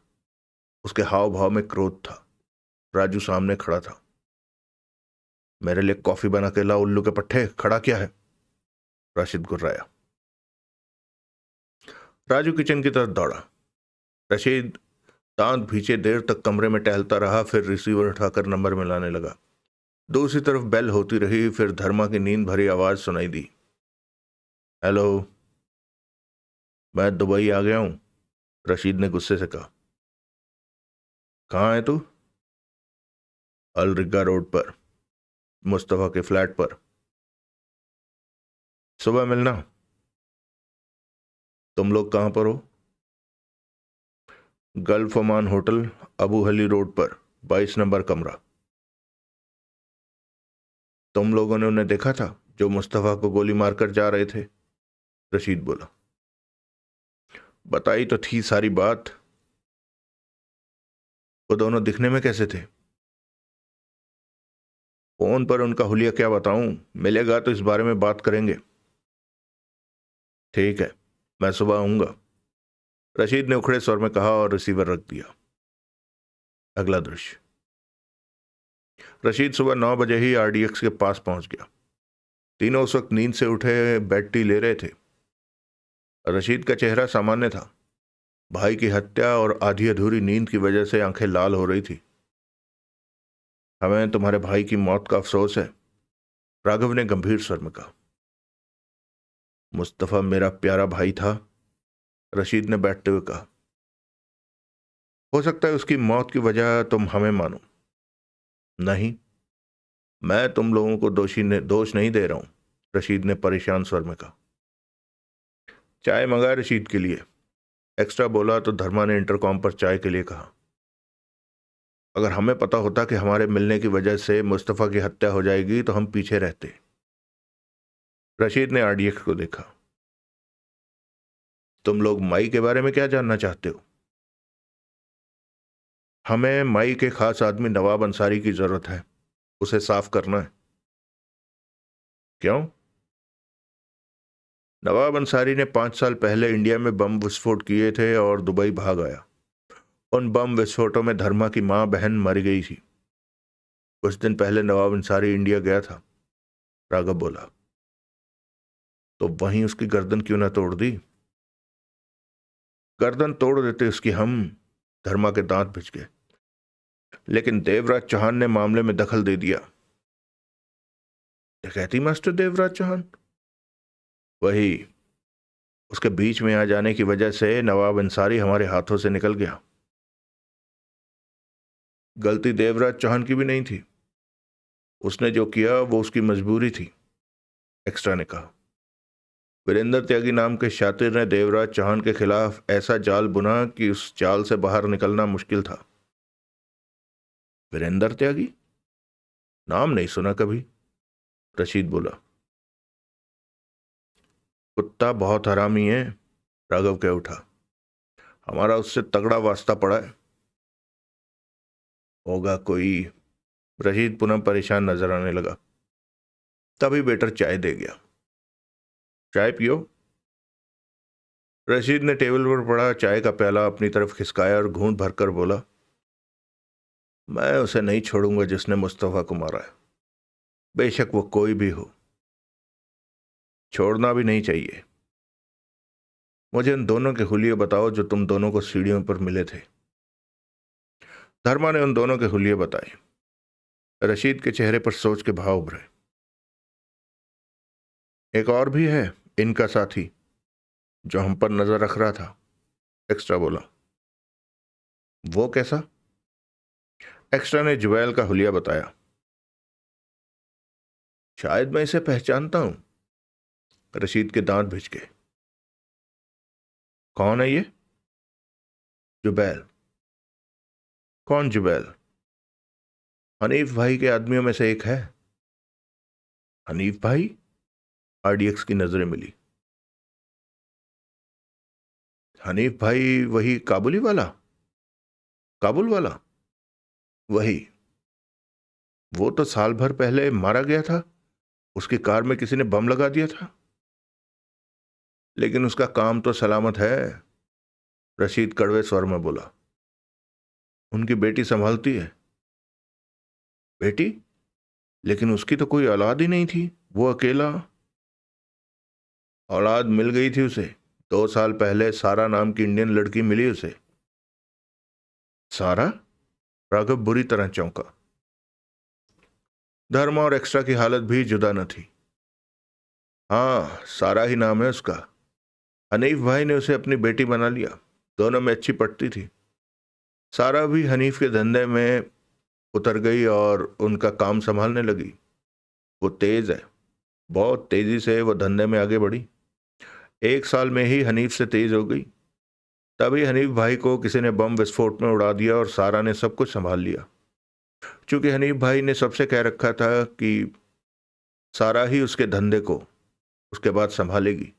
उसके हाव भाव में क्रोध था। राजू सामने खड़ा था। मेरे लिए कॉफी बना के ला, उल्लू के पट्टे, खड़ा क्या है? राशिद गुर्राया। राजू किचन की तरफ दौड़ा। रशीद दांत भींचे देर तक कमरे में टहलता रहा, फिर रिसीवर उठाकर नंबर मिलाने लगा। दूसरी तरफ बेल होती रही, फिर धर्मा की नींद भरी आवाज सुनाई दी। हेलो, मैं दुबई आ गया हूं, रशीद ने गुस्से से कहा। कहाँ है तू? अल रिग्गा रोड पर, मुस्तफा के फ्लैट पर। सुबह मिलना। तुम लोग कहाँ पर हो? गल्फ ओमान होटल, अबू हली रोड पर, 22 नंबर कमरा। तुम लोगों ने उन्हें देखा था जो मुस्तफा को गोली मारकर जा रहे थे? रशीद बोला। बताई तो थी सारी बात। वो दोनों दिखने में कैसे थे? फोन पर उनका हुलिया क्या बताऊं, मिलेगा तो इस बारे में बात करेंगे। ठीक है, मैं सुबह आऊंगा, रशीद ने उखड़े स्वर में कहा और रिसीवर रख दिया। अगला दृश्य। रशीद सुबह 9 बजे ही आरडीएक्स के पास पहुंच गया। तीनों उस वक्त नींद से उठे बेड टी ले रहे थे। रशीद का चेहरा सामान्य था। भाई की हत्या और आधी अधूरी नींद की वजह से आंखें लाल हो रही थी। हमें तुम्हारे भाई की मौत का अफसोस है, राघव ने गंभीर स्वर में कहा। मुस्तफा मेरा प्यारा भाई था, रशीद ने बैठते हुए कहा। हो सकता है उसकी मौत की वजह तुम हमें मानो। नहीं, मैं तुम लोगों को दोष नहीं दे रहा हूं, रशीद ने परेशान स्वर में कहा। चाय मंगा रशीद के लिए, एक्स्ट्रा बोला तो धर्मा ने इंटरकॉम पर चाय के लिए कहा। अगर हमें पता होता कि हमारे मिलने की वजह से मुस्तफा की हत्या हो जाएगी तो हम पीछे रहते। रशीद ने आरडीएक्स को देखा। तुम लोग माई के बारे में क्या जानना चाहते हो? हमें माई के खास आदमी नवाब अंसारी की जरूरत है, उसे साफ करना है। क्यों? नवाब अंसारी ने 5 साल पहले इंडिया में बम विस्फोट किए थे और दुबई भाग आया। उन बम विस्फोटों में धर्मा की मां बहन मर गई थी। कुछ दिन पहले नवाब अंसारी इंडिया गया था, राघव बोला। तो वहीं उसकी गर्दन क्यों ना तोड़ दी? गर्दन तोड़ देते उसकी हम, धर्मा के दांत भिज गए। लेकिन देवराज चौहान ने मामले में दखल दे दिया। डकैती मास्टर देवराज चौहान? वही, उसके बीच में आ जाने की वजह से नवाब अंसारी हमारे हाथों से निकल गया। गलती देवराज चौहान की भी नहीं थी, उसने जो किया वो उसकी मजबूरी थी, एक्स्ट्रा ने कहा। वीरेंद्र त्यागी नाम के शातिर ने देवराज चौहान के खिलाफ ऐसा जाल बुना कि उस जाल से बाहर निकलना मुश्किल था। वीरेंद्र त्यागी? नाम नहीं सुना कभी, रशीद बोला। कुत्ता बहुत हरामी है, राघव कह उठा। हमारा उससे तगड़ा वास्ता पड़ा है। होगा कोई। रशीद पुनः परेशान नजर आने लगा। तभी वेटर चाय दे गया। चाय पियो। रशीद ने टेबल पर पड़ा चाय का प्याला अपनी तरफ खिसकाया और घूंट भरकर बोला, मैं उसे नहीं छोड़ूंगा जिसने मुस्तफा को मारा है, बेशक वो कोई भी हो। छोड़ना भी नहीं चाहिए। मुझे उन दोनों के हुलिये बताओ जो तुम दोनों को सीढ़ियों पर मिले थे। धर्मा ने उन दोनों के हुलिये बताए। रशीद के चेहरे पर सोच के भाव उभरे। एक और भी है इनका साथी जो हम पर नजर रख रहा था, एक्स्ट्रा बोला। वो कैसा? एक्स्ट्रा ने जुबैल का हुलिया बताया। शायद मैं इसे पहचानता हूं। रशीद के दांत भिज गए। कौन है ये? जुबैल। कौन जुबैल? हनीफ भाई के आदमियों में से एक है। हनीफ भाई? आरडीएक्स की नजरें मिली। हनीफ भाई वही काबुली वाला? काबुल वाला? वही। वो तो साल भर पहले मारा गया था। उसकी कार में किसी ने बम लगा दिया था। लेकिन उसका काम तो सलामत है, रशीद कड़वे स्वर में बोला। उनकी बेटी संभालती है। बेटी? लेकिन उसकी तो कोई औलाद ही नहीं थी, वो अकेला। औलाद मिल गई थी उसे। 2 साल पहले सारा नाम की इंडियन लड़की मिली उसे। सारा? राघव बुरी तरह चौंका। धर्मा और एक्स्ट्रा की हालत भी जुदा न थी। हाँ, सारा ही नाम है उसका। हनीफ भाई ने उसे अपनी बेटी बना लिया। दोनों में अच्छी पटती थी। सारा भी हनीफ के धंधे में उतर गई और उनका काम संभालने लगी। वो तेज है। बहुत तेजी से वो धंधे में आगे बढ़ी। 1 साल में ही हनीफ से तेज हो गई। तभी हनीफ भाई को किसी ने बम विस्फोट में उड़ा दिया और सारा ने सब कुछ संभाल लिया। क्योंकि हनीफ भाई ने सबसे कह रखा था कि सारा ही उसके धंधे को उसके बाद संभालेगी,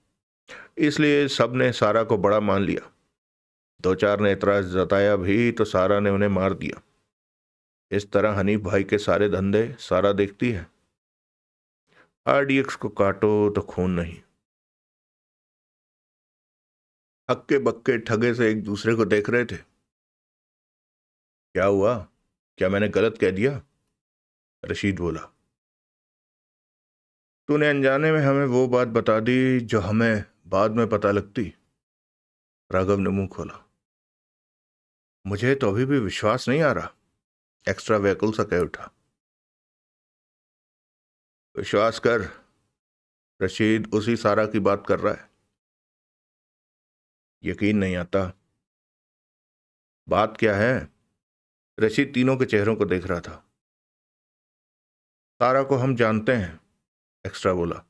इसलिए सब ने सारा को बड़ा मान लिया। 2-4 ने एतराज जताया भी तो सारा ने उन्हें मार दिया। इस तरह हनीफ भाई के सारे धंधे सारा देखती है। आरडीएक्स को काटो तो खून नहीं। हक्के बक्के ठगे से एक दूसरे को देख रहे थे। क्या हुआ? क्या मैंने गलत कह दिया? रशीद बोला। तूने अनजाने में हमें वो बात बता दी जो हमें बाद में पता लगती। राघव ने मुंह खोला। मुझे तो अभी भी विश्वास नहीं आ रहा, एक्स्ट्रा व्याकुल सा कह उठा। विश्वास कर, रशीद उसी सारा की बात कर रहा है। यकीन नहीं आता। बात क्या है? रशीद तीनों के चेहरों को देख रहा था। सारा को हम जानते हैं, एक्स्ट्रा बोला।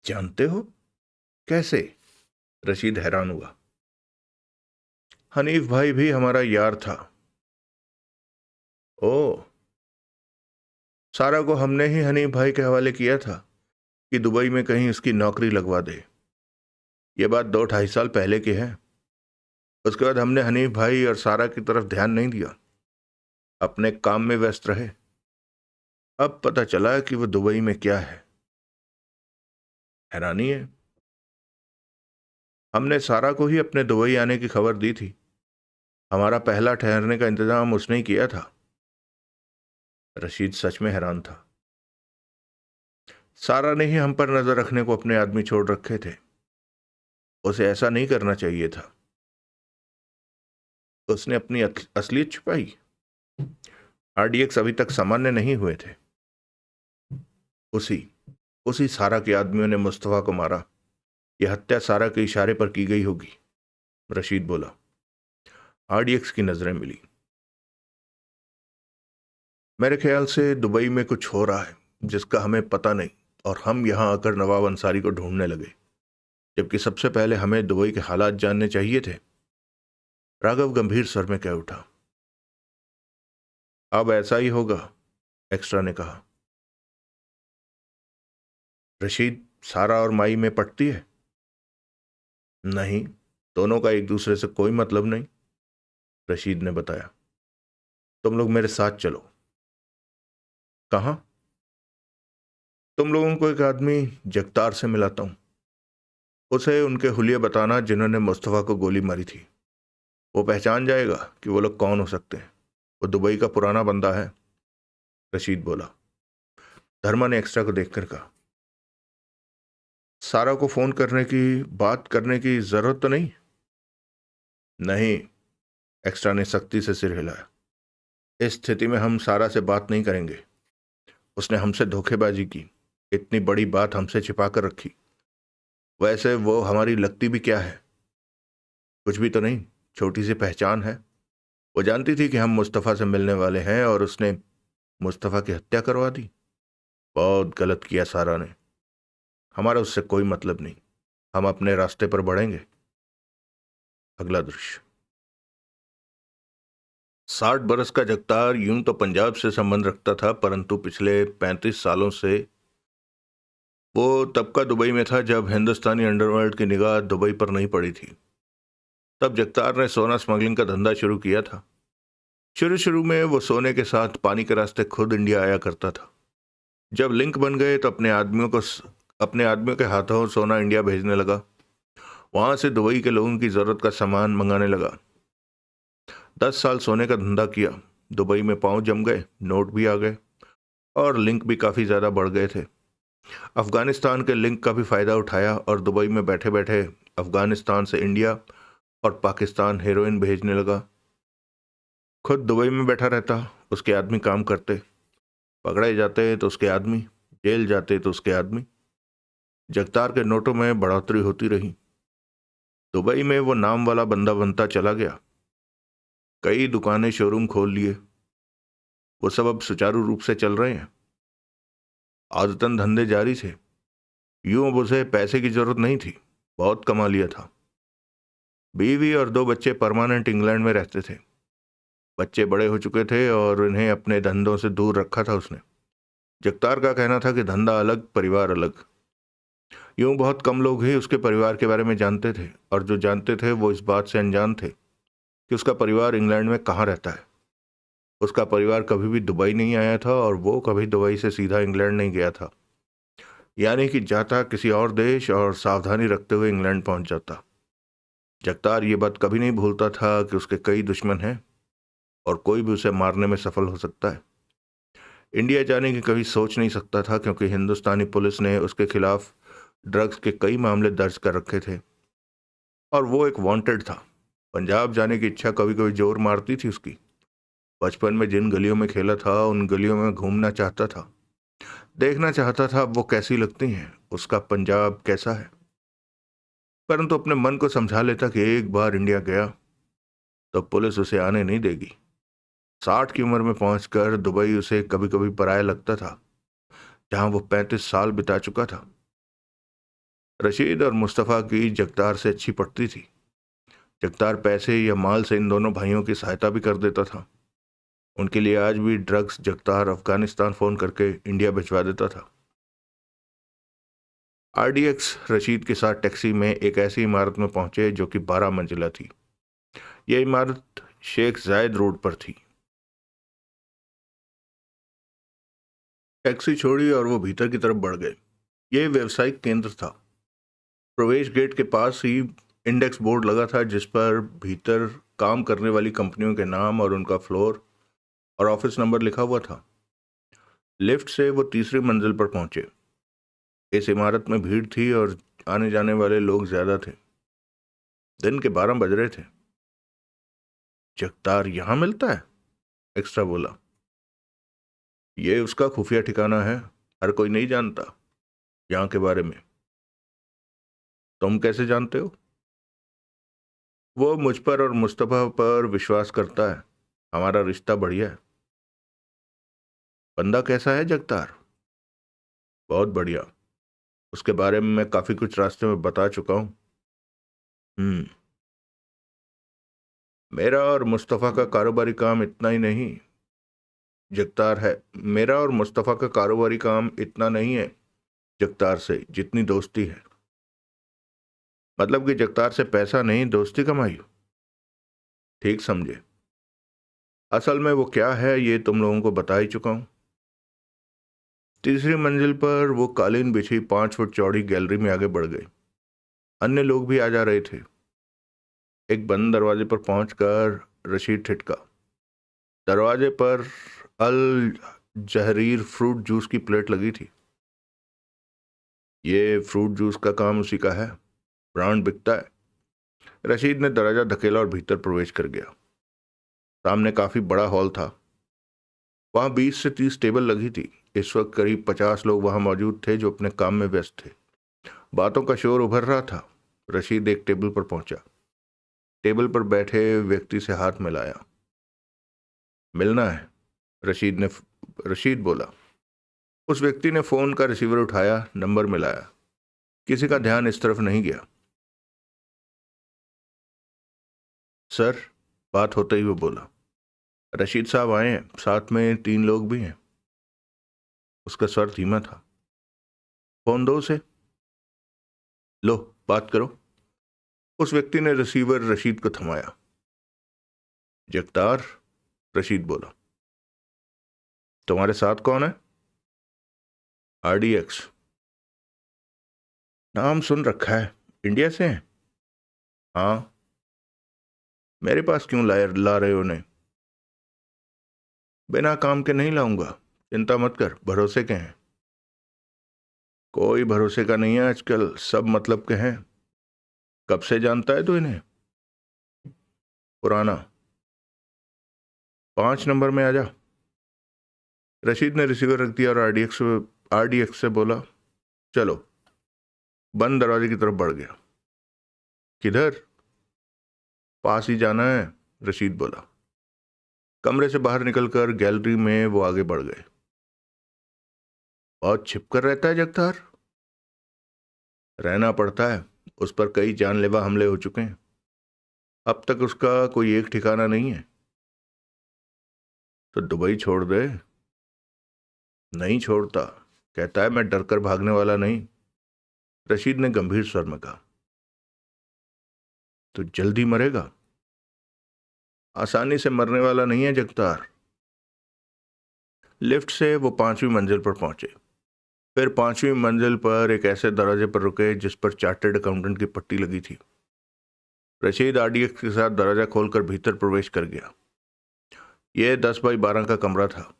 जानते हो? कैसे? रशीद हैरान हुआ। हनीफ भाई भी हमारा यार था। ओ। सारा को हमने ही हनीफ भाई के हवाले किया था कि दुबई में कहीं उसकी नौकरी लगवा दे। ये बात 2-2.5 साल पहले की है। उसके बाद हमने हनीफ भाई और सारा की तरफ ध्यान नहीं दिया, अपने काम में व्यस्त रहे। अब पता चला कि वो दुबई में क्या है। हैरानी है। हमने सारा को ही अपने दुबई आने की खबर दी थी। हमारा पहला ठहरने का इंतजाम उसने ही किया था। रशीद सच में हैरान था। सारा ने ही हम पर नजर रखने को अपने आदमी छोड़ रखे थे। उसे ऐसा नहीं करना चाहिए था। उसने अपनी असलियत छुपाई। आरडीएक्स अभी तक सामान्य नहीं हुए थे। उसी उसी सारा के आदमियों ने मुस्तफा को मारा। यह हत्या सारा के इशारे पर की गई होगी, रशीद बोला। आरडीएक्स की नजरें मिली। मेरे ख्याल से दुबई में कुछ हो रहा है जिसका हमें पता नहीं, और हम यहां आकर नवाब अंसारी को ढूंढने लगे, जबकि सबसे पहले हमें दुबई के हालात जानने चाहिए थे। राघव गंभीर स्वर में कह उठा। अब ऐसा ही होगा, एक्स्ट्रा ने कहा। रशीद, सारा और माई में पटती है? नहीं, दोनों का एक दूसरे से कोई मतलब नहीं, रशीद ने बताया। तुम लोग मेरे साथ चलो। कहाँ? तुम लोगों को एक आदमी जगतार से मिलाता हूं। उसे उनके हुलिये बताना जिन्होंने मुस्तफ़ा को गोली मारी थी। वो पहचान जाएगा कि वो लोग कौन हो सकते हैं। वो दुबई का पुराना बंदा है, रशीद बोला। धर्मा ने एक्स्ट्रा को देखकर कहा, सारा को फोन करने की बात करने की जरूरत तो नहीं? नहीं, एक्स्ट्रा ने सख्ती से सिर हिलाया। इस स्थिति में हम सारा से बात नहीं करेंगे। उसने हमसे धोखेबाजी की, इतनी बड़ी बात हमसे छिपा कर रखी। वैसे वो हमारी लगती भी क्या है? कुछ भी तो नहीं, छोटी सी पहचान है। वो जानती थी कि हम मुस्तफ़ा से मिलने वाले हैं और उसने मुस्तफ़ा की हत्या करवा दी। बहुत गलत किया सारा ने। हमारा उससे कोई मतलब नहीं। हम अपने रास्ते पर बढ़ेंगे। अगला दृश्य। 60 बरस का जगतार यूं तो पंजाब से संबंध रखता था, परंतु पिछले 35 सालों से वो तब का दुबई में था जब हिंदुस्तानी अंडरवर्ल्ड की निगाह दुबई पर नहीं पड़ी थी। तब जगतार ने सोना स्मगलिंग का धंधा शुरू किया था। शुरू शुरू में वो सोने के साथ पानी के रास्ते खुद इंडिया आया करता था। जब लिंक बन गए तो अपने आदमियों के हाथों सोना इंडिया भेजने लगा। वहां से दुबई के लोगों की जरूरत का सामान मंगाने लगा। 10 साल सोने का धंधा किया। दुबई में पांव जम गए, नोट भी आ गए और लिंक भी काफी ज्यादा बढ़ गए थे। अफगानिस्तान के लिंक का भी फायदा उठाया और दुबई में बैठे बैठे अफगानिस्तान से इंडिया और पाकिस्तान हेरोइन भेजने लगा। खुद दुबई में बैठा रहता, उसके आदमी काम करते। पकड़े जाते तो उसके आदमी, जेल जाते तो उसके आदमी। जगतार के नोटों में बढ़ोतरी होती रही। दुबई में वो नाम वाला बंदा बनता चला गया। कई दुकानें, शोरूम खोल लिए। वो सब अब सुचारू रूप से चल रहे हैं। आदतन धंधे जारी थे। यूं अब उसे पैसे की जरूरत नहीं थी, बहुत कमा लिया था। बीवी और 2 बच्चे परमानेंट इंग्लैंड में रहते थे। बच्चे बड़े हो चुके थे और इन्हें अपने धंधों से दूर रखा था उसने। जगतार का कहना था कि धंधा अलग, परिवार अलग। यूं बहुत कम लोग ही उसके परिवार के बारे में जानते थे, और जो जानते थे वो इस बात से अनजान थे कि उसका परिवार इंग्लैंड में कहाँ रहता है। उसका परिवार कभी भी दुबई नहीं आया था और वो कभी दुबई से सीधा इंग्लैंड नहीं गया था। यानी कि जाता किसी और देश और सावधानी रखते हुए इंग्लैंड पहुंच जाता। जगतार ये बात कभी नहीं भूलता था कि उसके कई दुश्मन हैं और कोई भी उसे मारने में सफल हो सकता है। इंडिया जाने की कभी सोच नहीं सकता था क्योंकि हिंदुस्तानी पुलिस ने उसके खिलाफ ड्रग्स के कई मामले दर्ज कर रखे थे और वो एक वांटेड था। पंजाब जाने की इच्छा कभी कभी जोर मारती थी उसकी। बचपन में जिन गलियों में खेला था उन गलियों में घूमना चाहता था। देखना चाहता था वो कैसी लगती हैं, उसका पंजाब कैसा है। परंतु अपने मन को समझा लेता कि एक बार इंडिया गया तो पुलिस उसे आने नहीं देगी। 60 की उम्र में पहुंचकर दुबई उसे कभी कभी पराया लगता था, जहां वो 35 साल बिता चुका था। रशीद और मुस्तफ़ा की जगतार से अच्छी पटती थी। जगतार पैसे या माल से इन दोनों भाइयों की सहायता भी कर देता था। उनके लिए आज भी ड्रग्स जगतार अफगानिस्तान फोन करके इंडिया भिजवा देता था। आरडीएक्स रशीद के साथ टैक्सी में एक ऐसी इमारत में पहुंचे जो कि 12 मंजिला थी। यह इमारत शेख जायद रोड पर थी। टैक्सी छोड़ी और वो भीतर की तरफ बढ़ गए। यह व्यवसायिक केंद्र था। प्रवेश गेट के पास ही इंडेक्स बोर्ड लगा था जिस पर भीतर काम करने वाली कंपनियों के नाम और उनका फ्लोर और ऑफिस नंबर लिखा हुआ था। लिफ्ट से वो तीसरी मंजिल पर पहुंचे। इस इमारत में भीड़ थी और आने जाने वाले लोग ज्यादा थे। दिन के 12 बज रहे थे। जगतार यहां मिलता है, एक्स्ट्रा बोला। ये उसका खुफिया ठिकाना है, हर कोई नहीं जानता यहाँ के बारे में। तुम कैसे जानते हो? वो मुझ पर और मुस्तफ़ा पर विश्वास करता है। हमारा रिश्ता बढ़िया है। बंदा कैसा है जगतार? बहुत बढ़िया। उसके बारे में मैं काफी कुछ रास्ते में बता चुका हूँ। मेरा और मुस्तफ़ा का कारोबारी काम इतना ही नहीं जगतार है। मेरा और मुस्तफ़ा का कारोबारी काम इतना नहीं है जगतार से जितनी दोस्ती है। मतलब कि जगतार से पैसा नहीं, दोस्ती कमाई? ठीक समझे। असल में वो क्या है ये तुम लोगों को बता ही चुका हूं। तीसरी मंजिल पर वो कालीन बिछी 5 फुट चौड़ी गैलरी में आगे बढ़ गए। अन्य लोग भी आ जा रहे थे। एक बंद दरवाजे पर पहुंचकर रशीद ठिठका। दरवाजे पर अल जहरीर फ्रूट जूस की प्लेट लगी थी। ये फ्रूट जूस का काम उसी का है, ब्रांड बिकता है। रशीद ने दरवाजा धकेला और भीतर प्रवेश कर गया। सामने काफी बड़ा हॉल था। वहां 20 से 30 टेबल लगी थी। इस वक्त करीब 50 लोग वहां मौजूद थे जो अपने काम में व्यस्त थे। बातों का शोर उभर रहा था। रशीद एक टेबल पर पहुंचा। टेबल पर बैठे व्यक्ति से हाथ मिलाया। मिलना है, रशीद बोला। उस व्यक्ति ने फोन का रिसीवर उठाया, नंबर मिलाया। किसी का ध्यान इस तरफ नहीं गया। सर, बात होते ही वो बोला। रशीद साहब आए हैं, साथ में 3 लोग भी हैं। उसका स्वर धीमा था। फोन दो उसे। लो, बात करो। उस व्यक्ति ने रिसीवर रशीद को थमाया। जगतार, रशीद बोला। तुम्हारे साथ कौन है? RDX। नाम सुन रखा है। इंडिया से हैं? हाँ। मेरे पास क्यों ला रहे हो उन्हें? बिना काम के नहीं लाऊंगा। चिंता मत कर, भरोसे के हैं। कोई भरोसे का नहीं है आजकल, सब मतलब के हैं। कब से जानता है तू इन्हें? पुराना। 5 नंबर में आ जा। रशीद ने रिसीवर रख दिया और RDX से बोला, चलो। बंद दरवाजे की तरफ बढ़ गया। किधर? पास ही जाना है, रशीद बोला। कमरे से बाहर निकलकर गैलरी में वो आगे बढ़ गए। बहुत छिपकर रहता है जगतार। रहना पड़ता है। उस पर कई जानलेवा हमले हो चुके हैं। अब तक उसका कोई एक ठिकाना नहीं है। तो दुबई छोड़ दे। नहीं छोड़ता। कहता है मैं डरकर भागने वाला नहीं। रशीद ने गंभीर स्वर में कहा। तो जल्दी मरेगा। आसानी से मरने वाला नहीं है जगतार। लिफ्ट से वो 5वीं मंजिल पर पहुंचे। फिर 5वीं मंजिल पर एक ऐसे दरवाजे पर रुके जिस पर चार्टर्ड अकाउंटेंट की पट्टी लगी थी। रशीद RDX के साथ दरवाजा खोलकर भीतर प्रवेश कर गया। यह 10 बाई 12 का कमरा था।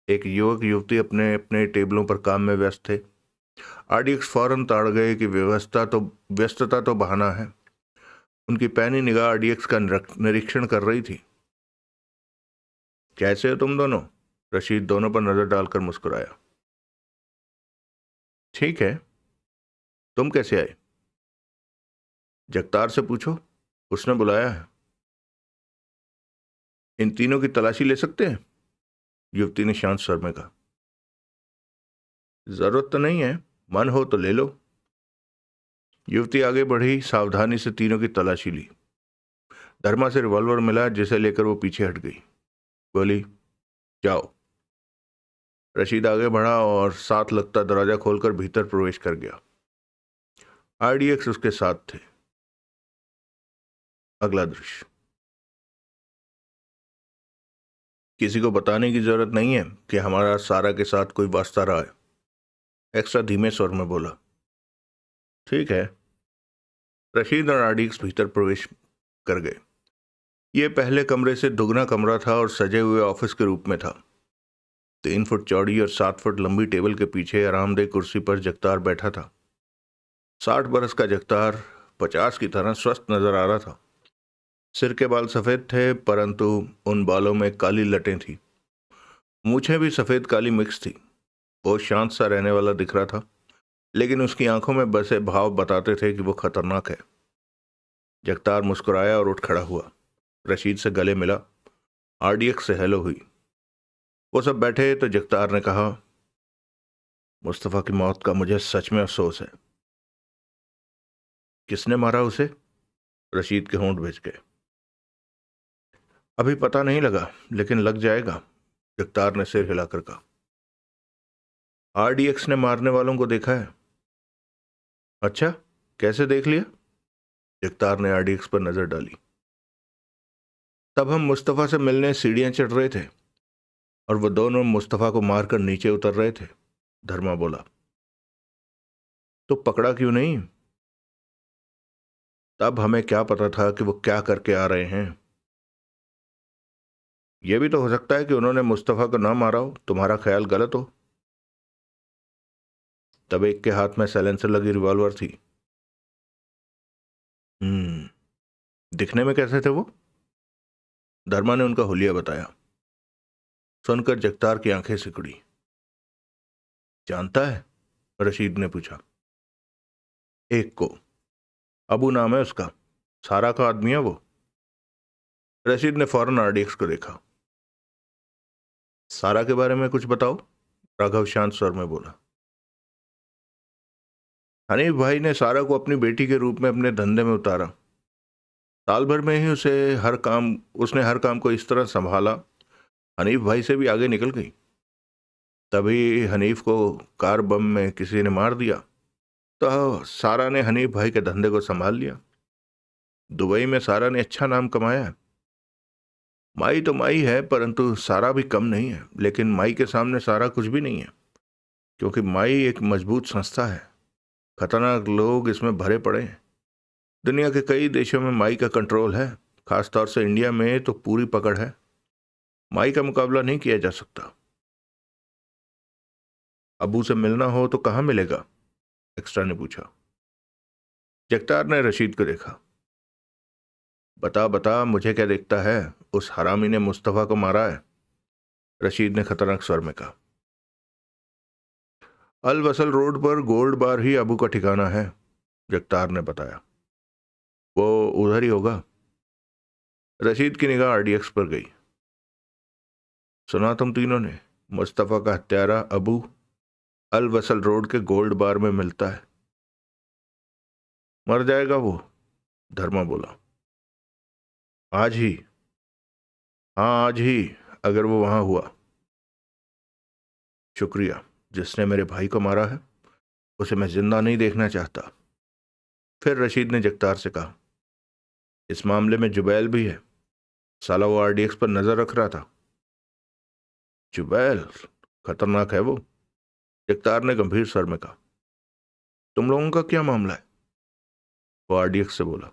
एक युवक युवती अपने अपने टेबलों पर काम में व्यस्त थे। RDX फौरन ताड़ गए कि व्यस्तता तो बहाना है। उनकी पैनी निगाह RDX का निरीक्षण कर रही थी। कैसे हो तुम दोनों? रशीद दोनों पर नजर डालकर मुस्कुराया। ठीक है। तुम कैसे आए? जगतार से पूछो, उसने बुलाया है। इन तीनों की तलाशी ले सकते हैं? युवती ने शांत स्वर में कहा। जरूरत तो नहीं है, मन हो तो ले लो। युवती आगे बढ़ी, सावधानी से तीनों की तलाशी ली। धर्मा से रिवॉल्वर मिला जिसे लेकर वो पीछे हट गई। बोली, जाओ। रशीद आगे बढ़ा और साथ लगता दरवाजा खोलकर भीतर प्रवेश कर गया। RDX उसके साथ थे। अगला दृश्य। किसी को बताने की जरूरत नहीं है कि हमारा सारा के साथ कोई वास्ता रहा है, एक्स्ट्रा धीमे स्वर में बोला। ठीक है। रशीद और RDX भीतर प्रवेश कर गए। ये पहले कमरे से दुगना कमरा था और सजे हुए ऑफिस के रूप में था। 3 फुट चौड़ी और 7 फुट लंबी टेबल के पीछे आरामदेह कुर्सी पर जगतार बैठा था। 60 बरस का जगतार 50 की तरह स्वस्थ नजर आ रहा था। सिर के बाल सफेद थे, परंतु उन बालों में काली लटें थी। मूछें भी सफेद काली मिक्स थी। वो शांत सा रहने वाला दिख रहा था, लेकिन उसकी आंखों में बसे भाव बताते थे कि वो खतरनाक है। जगतार मुस्कुराया और उठ खड़ा हुआ। रशीद से गले मिला। RDX से हेलो हुई। वो सब बैठे तो जगतार ने कहा, मुस्तफा की मौत का मुझे सच में अफसोस है। किसने मारा उसे? रशीद के होंठ भिज गए। अभी पता नहीं लगा, लेकिन लग जाएगा, जगतार ने सिर हिलाकर कहा। RDX ने मारने वालों को देखा है? अच्छा, कैसे देख लिया? जगतार ने आरडीएक्स पर नजर डाली। तब हम मुस्तफ़ा से मिलने सीढ़ियां चढ़ रहे थे और वो दोनों मुस्तफ़ा को मारकर नीचे उतर रहे थे, धर्मा बोला। तो पकड़ा क्यों नहीं? तब हमें क्या पता था कि वो क्या करके आ रहे हैं। यह भी तो हो सकता है कि उन्होंने मुस्तफ़ा को ना मारा हो, तुम्हारा ख्याल गलत हो। तब एक के हाथ में साइलेंसर लगी रिवॉल्वर थी। दिखने में कैसे थे वो? धर्मा ने उनका हुलिया बताया। सुनकर जगतार की आंखें सिकुड़ी। जानता है? रशीद ने पूछा। एक को, अबू नाम है उसका, सारा का आदमी है वो। रशीद ने फौरन आरडीएक्स को देखा। सारा के बारे में कुछ बताओ, राघव शांत स्वर में बोला। हनीफ भाई ने सारा को अपनी बेटी के रूप में अपने धंधे में उतारा। साल भर में ही उसने हर काम को इस तरह संभाला, हनीफ भाई से भी आगे निकल गई। तभी हनीफ को कार बम में किसी ने मार दिया तो सारा ने हनीफ भाई के धंधे को संभाल लिया। दुबई में सारा ने अच्छा नाम कमाया है। माई तो माई है, परंतु सारा भी कम नहीं है। लेकिन माई के सामने सारा कुछ भी नहीं है, क्योंकि माई एक मजबूत संस्था है। खतरनाक लोग इसमें भरे पड़े हैं। दुनिया के कई देशों में माई का कंट्रोल है, खासतौर से इंडिया में तो पूरी पकड़ है। माई का मुकाबला नहीं किया जा सकता। अबू से मिलना हो तो कहाँ मिलेगा? एक्स्ट्रा ने पूछा। जगतार ने रशीद को देखा। बता बता, मुझे क्या देखता है? उस हरामी ने मुस्तफ़ा को मारा है, रशीद ने खतरनाक स्वर में कहा। अल वसल रोड पर गोल्ड बार ही अबू का ठिकाना है, जगतार ने बताया। वो उधर ही होगा। रशीद की निगाह आरडीएक्स पर गई। सुना तुम तीनों ने? मुस्तफ़ा का हत्यारा अबू अल वसल रोड के गोल्ड बार में मिलता है। मर जाएगा वो, धर्मा बोला। आज ही? हाँ आज ही, अगर वो वहां हुआ। शुक्रिया। जिसने मेरे भाई को मारा है उसे मैं जिंदा नहीं देखना चाहता। फिर रशीद ने जगतार से कहा, इस मामले में जुबैल भी है। साला वो आरडीएक्स पर नजर रख रहा था। जुबैल? खतरनाक है वो, जगतार ने गंभीर स्वर में कहा। तुम लोगों का क्या मामला है? वो आरडीएक्स से बोला।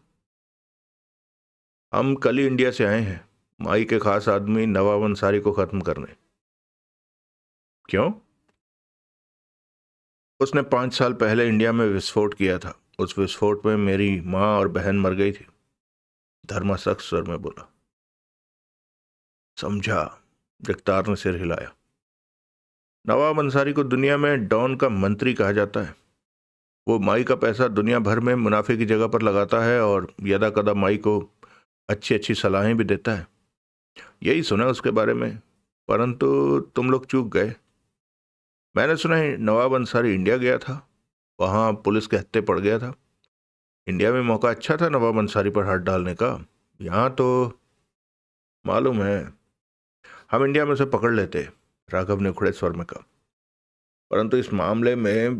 हम कल ही इंडिया से आए हैं, माई के खास आदमी नवाब अंसारी को खत्म करने। क्यों? उसने 5 साल पहले इंडिया में विस्फोट किया था। उस विस्फोट में मेरी माँ और बहन मर गई थी, धर्मा सख्त स्वर में बोला। समझा, जगतार ने सिर हिलाया। नवाब अंसारी को दुनिया में डॉन का मंत्री कहा जाता है। वो माई का पैसा दुनिया भर में मुनाफे की जगह पर लगाता है और यदा कदा माई को अच्छी अच्छी सलाहें भी देता है। यही सुना उसके बारे में, परंतु तुम लोग चूक गए। मैंने सुना है नवाब अंसारी इंडिया गया था, वहाँ पुलिस के हत्थे पड़ गया था। इंडिया में मौका अच्छा था नवाब अंसारी पर हाथ डालने का। यहाँ तो मालूम है, हम इंडिया में उसे पकड़ लेते, राघव ने उखड़े स्वर में कहा। परंतु इस मामले में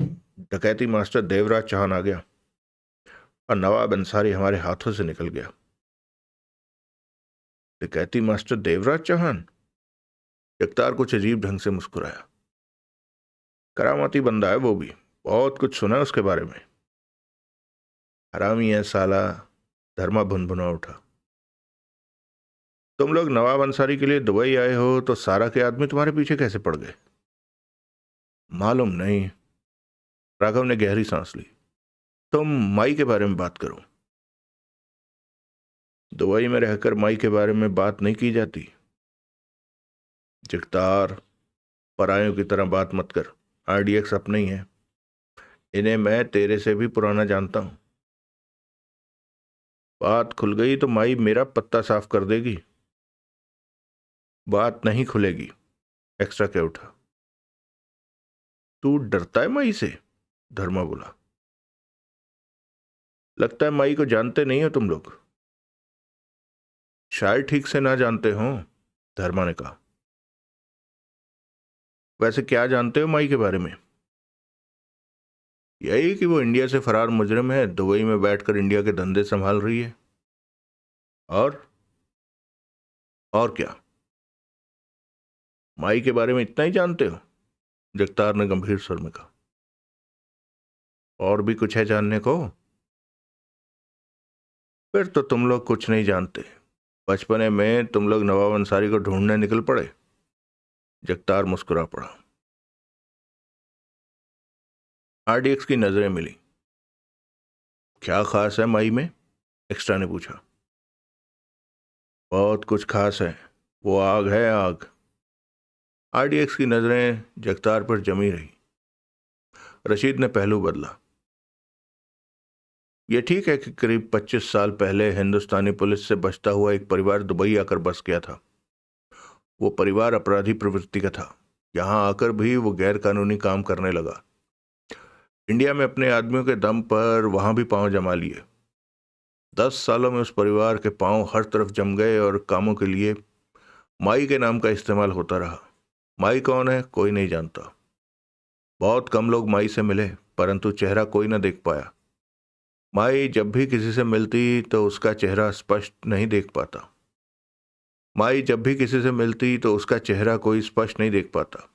डकैती मास्टर देवराज चौहान आ गया और नवाब अंसारी हमारे हाथों से निकल गया। डकैती मास्टर देवराज चौहान? जगतार कुछ अजीब ढंग से मुस्कुराया। करामाती बंदा है वो भी, बहुत कुछ सुना है उसके बारे में। हरामी है साला, धर्मा भुनभुना उठा। तुम लोग नवाब अंसारी के लिए दुबई आए हो तो सारा के आदमी तुम्हारे पीछे कैसे पड़ गए? मालूम नहीं, राघव ने गहरी सांस ली। तुम माई के बारे में बात करो। दुबई में रहकर माई के बारे में बात नहीं की जाती। जगतार, परायों की तरह बात मत कर। आरडीएक्स अपने ही है, इन्हें मैं तेरे से भी पुराना जानता हूं। बात खुल गई तो माई मेरा पत्ता साफ कर देगी। बात नहीं खुलेगी, एक्स्ट्रा क्या उठा। तू डरता है माई से? धर्मा बोला। लगता है माई को जानते नहीं हो तुम लोग। शायद ठीक से ना जानते हो, धर्मा ने कहा। वैसे क्या जानते हो माई के बारे में? यही कि वो इंडिया से फरार मुजरिम है, दुबई में बैठकर इंडिया के धंधे संभाल रही है। और क्या? माई के बारे में इतना ही जानते हो? जगतार ने गंभीर स्वर में कहा। और भी कुछ है जानने को? फिर तो तुम लोग कुछ नहीं जानते। बचपने में तुम लोग नवाब अंसारी को ढूंढने निकल पड़े। जगतार मुस्कुरा पड़ा। आरडीएक्स की नजरें मिली। क्या खास है माई में? एक्स्ट्रा ने पूछा। बहुत कुछ खास है, वो आग है, आग। आरडीएक्स की नजरें जगतार पर जमी रही। रशीद ने पहलू बदला। यह ठीक है कि करीब 25 साल पहले हिंदुस्तानी पुलिस से बचता हुआ एक परिवार दुबई आकर बस गया था। वो परिवार अपराधी प्रवृत्ति का था। यहां आकर भी वो गैर कानूनी काम करने लगा। इंडिया में अपने आदमियों के दम पर वहां भी पांव जमा लिए। 10 सालों में उस परिवार के पांव हर तरफ जम गए और कामों के लिए माई के नाम का इस्तेमाल होता रहा। माई कौन है कोई नहीं जानता। बहुत कम लोग माई से मिले, परंतु चेहरा कोई न देख पाया। माई जब भी किसी से मिलती तो उसका चेहरा स्पष्ट नहीं देख पाता। माई जब भी किसी से मिलती तो उसका चेहरा कोई स्पष्ट नहीं देख पाता।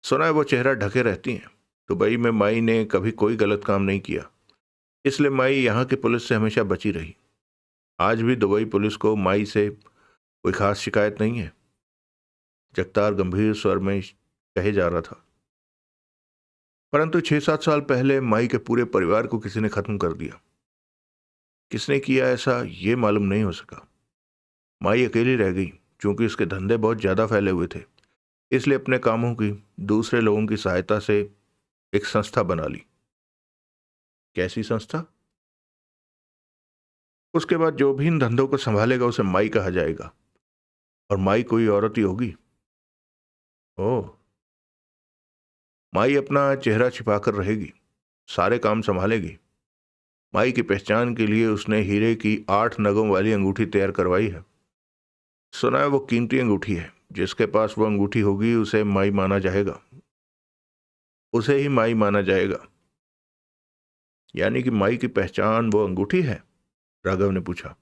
सुना है वो चेहरा ढके रहती हैं। दुबई में माई ने कभी कोई गलत काम नहीं किया, इसलिए माई यहाँ की पुलिस से हमेशा बची रही। आज भी दुबई पुलिस को माई से कोई खास शिकायत नहीं है। जगतार गंभीर स्वर में कहे जा रहा था। परंतु 6-7 साल पहले माई के पूरे परिवार को किसी ने खत्म कर दिया। किसने किया ऐसा ये मालूम नहीं हो सका। माई अकेली रह गई। क्योंकि उसके धंधे बहुत ज्यादा फैले हुए थे, इसलिए अपने कामों की दूसरे लोगों की सहायता से एक संस्था बना ली। कैसी संस्था? उसके बाद जो भी इन धंधों को संभालेगा उसे माई कहा जाएगा, और माई कोई औरत ही होगी। ओह। माई अपना चेहरा छिपाकर रहेगी, सारे काम संभालेगी। माई की पहचान के लिए उसने हीरे की 8 नगों वाली अंगूठी तैयार करवाई है। सुना है वो कीमती अंगूठी है। जिसके पास वो अंगूठी होगी उसे माई माना जाएगा, उसे ही माई माना जाएगा। यानी कि माई की पहचान वो अंगूठी है? राघव ने पूछा।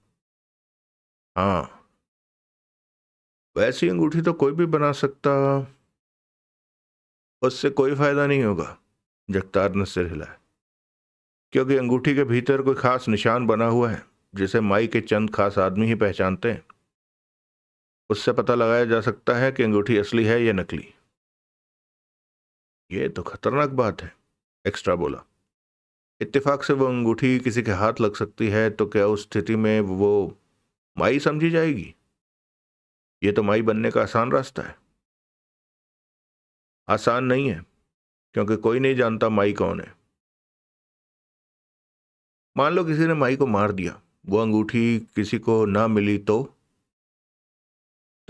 हाँ, वैसी अंगूठी तो कोई भी बना सकता, उससे कोई फायदा नहीं होगा। जगतार ने सिर हिलाया। क्योंकि अंगूठी के भीतर कोई खास निशान बना हुआ है जिसे माई के चंद खास आदमी ही पहचानते हैं। उससे पता लगाया जा सकता है कि अंगूठी असली है या नकली। ये तो खतरनाक बात है, एक्स्ट्रा बोला। इत्तेफाक से वो अंगूठी किसी के हाथ लग सकती है, तो क्या उस स्थिति में वो माई समझी जाएगी? ये तो माई बनने का आसान रास्ता है। आसान नहीं है, क्योंकि कोई नहीं जानता माई कौन है। मान लो किसी ने माई को मार दिया, वो अंगूठी किसी को ना मिली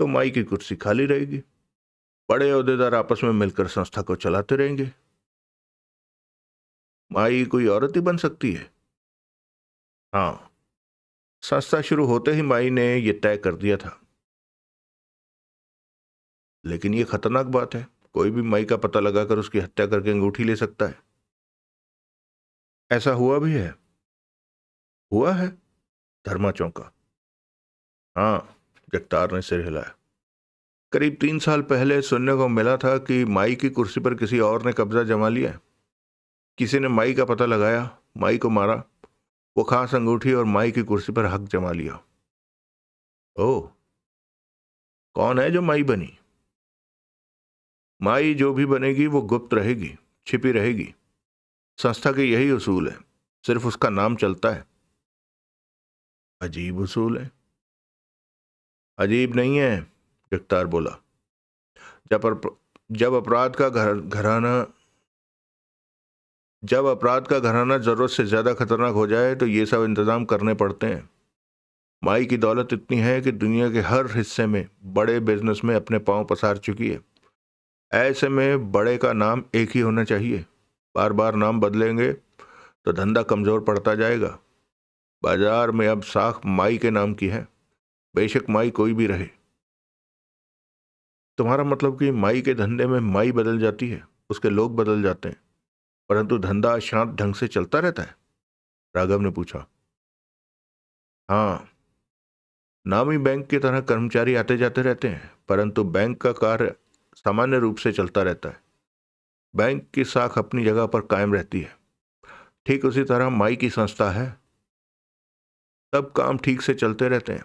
तो माई की कुर्सी खाली रहेगी। बड़े ओहदेदार आपस में मिलकर संस्था को चलाते रहेंगे। माई कोई औरत ही बन सकती है। हाँ, संस्था शुरू होते ही माई ने यह तय कर दिया था। लेकिन यह खतरनाक बात है, कोई भी माई का पता लगाकर उसकी हत्या करके अंगूठी ले सकता है। ऐसा हुआ भी है। हुआ है? धर्मा चौंका। हाँ, जगतार ने सिर हिलाया। करीब 3 साल पहले सुनने को मिला था कि माई की कुर्सी पर किसी और ने कब्जा जमा लिया है। किसी ने माई का पता लगाया, माई को मारा, वो खास अंगूठी और माई की कुर्सी पर हक जमा लिया। ओह, कौन है जो माई बनी? माई जो भी बनेगी वो गुप्त रहेगी, छिपी रहेगी। संस्था के यही उसूल है, सिर्फ उसका नाम चलता है। अजीब उसूल है। अजीब नहीं है, जगतार बोला। जब अप, जब अपराध का घराना जब अपराध का घराना जरूरत से ज्यादा खतरनाक हो जाए तो ये सब इंतजाम करने पड़ते हैं। माई की दौलत इतनी है कि दुनिया के हर हिस्से में बड़े बिजनेस में अपने पांव पसार चुकी है। ऐसे में बड़े का नाम एक ही होना चाहिए। बार बार नाम बदलेंगे तो धंधा कमजोर पड़ता जाएगा। बाजार में अब साख माई के नाम की है, बेशक माई कोई भी रहे। तुम्हारा मतलब कि माई के धंधे में माई बदल जाती है, उसके लोग बदल जाते हैं? परंतु धंधा शांत ढंग से चलता रहता है? राघव ने पूछा। हाँ, नामी बैंक की तरह कर्मचारी आते जाते रहते हैं, परंतु बैंक का कार्य सामान्य रूप से चलता रहता है। बैंक की साख अपनी जगह पर कायम रहती है। ठीक उसी तरह माई की संस्था है। सब काम ठीक से चलते रहते हैं,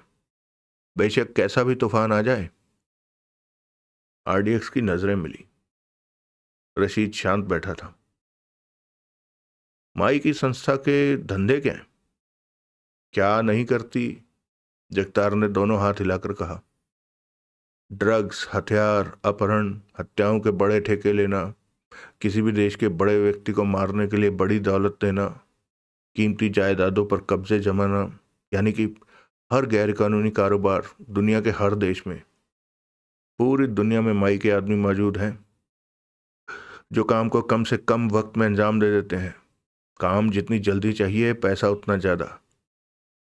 बेशक कैसा भी तूफान आ जाए। आरडीएक्स की नजरें मिली। रशीद शांत बैठा था। माई की संस्था के धंधे क्या हैं? क्या नहीं करती? जगतार ने दोनों हाथ हिलाकर कहा। ड्रग्स, हथियार, अपहरण, हत्याओं के बड़े ठेके लेना, किसी भी देश के बड़े व्यक्ति को मारने के लिए बड़ी दौलत देना, कीमती जायदादों पर कब्जे जमाना, यानी कि हर गैर कानूनी कारोबार दुनिया के हर देश में। पूरी दुनिया में माई के आदमी मौजूद हैं जो काम को कम से कम वक्त में अंजाम दे देते हैं। काम जितनी जल्दी चाहिए, पैसा उतना ज़्यादा।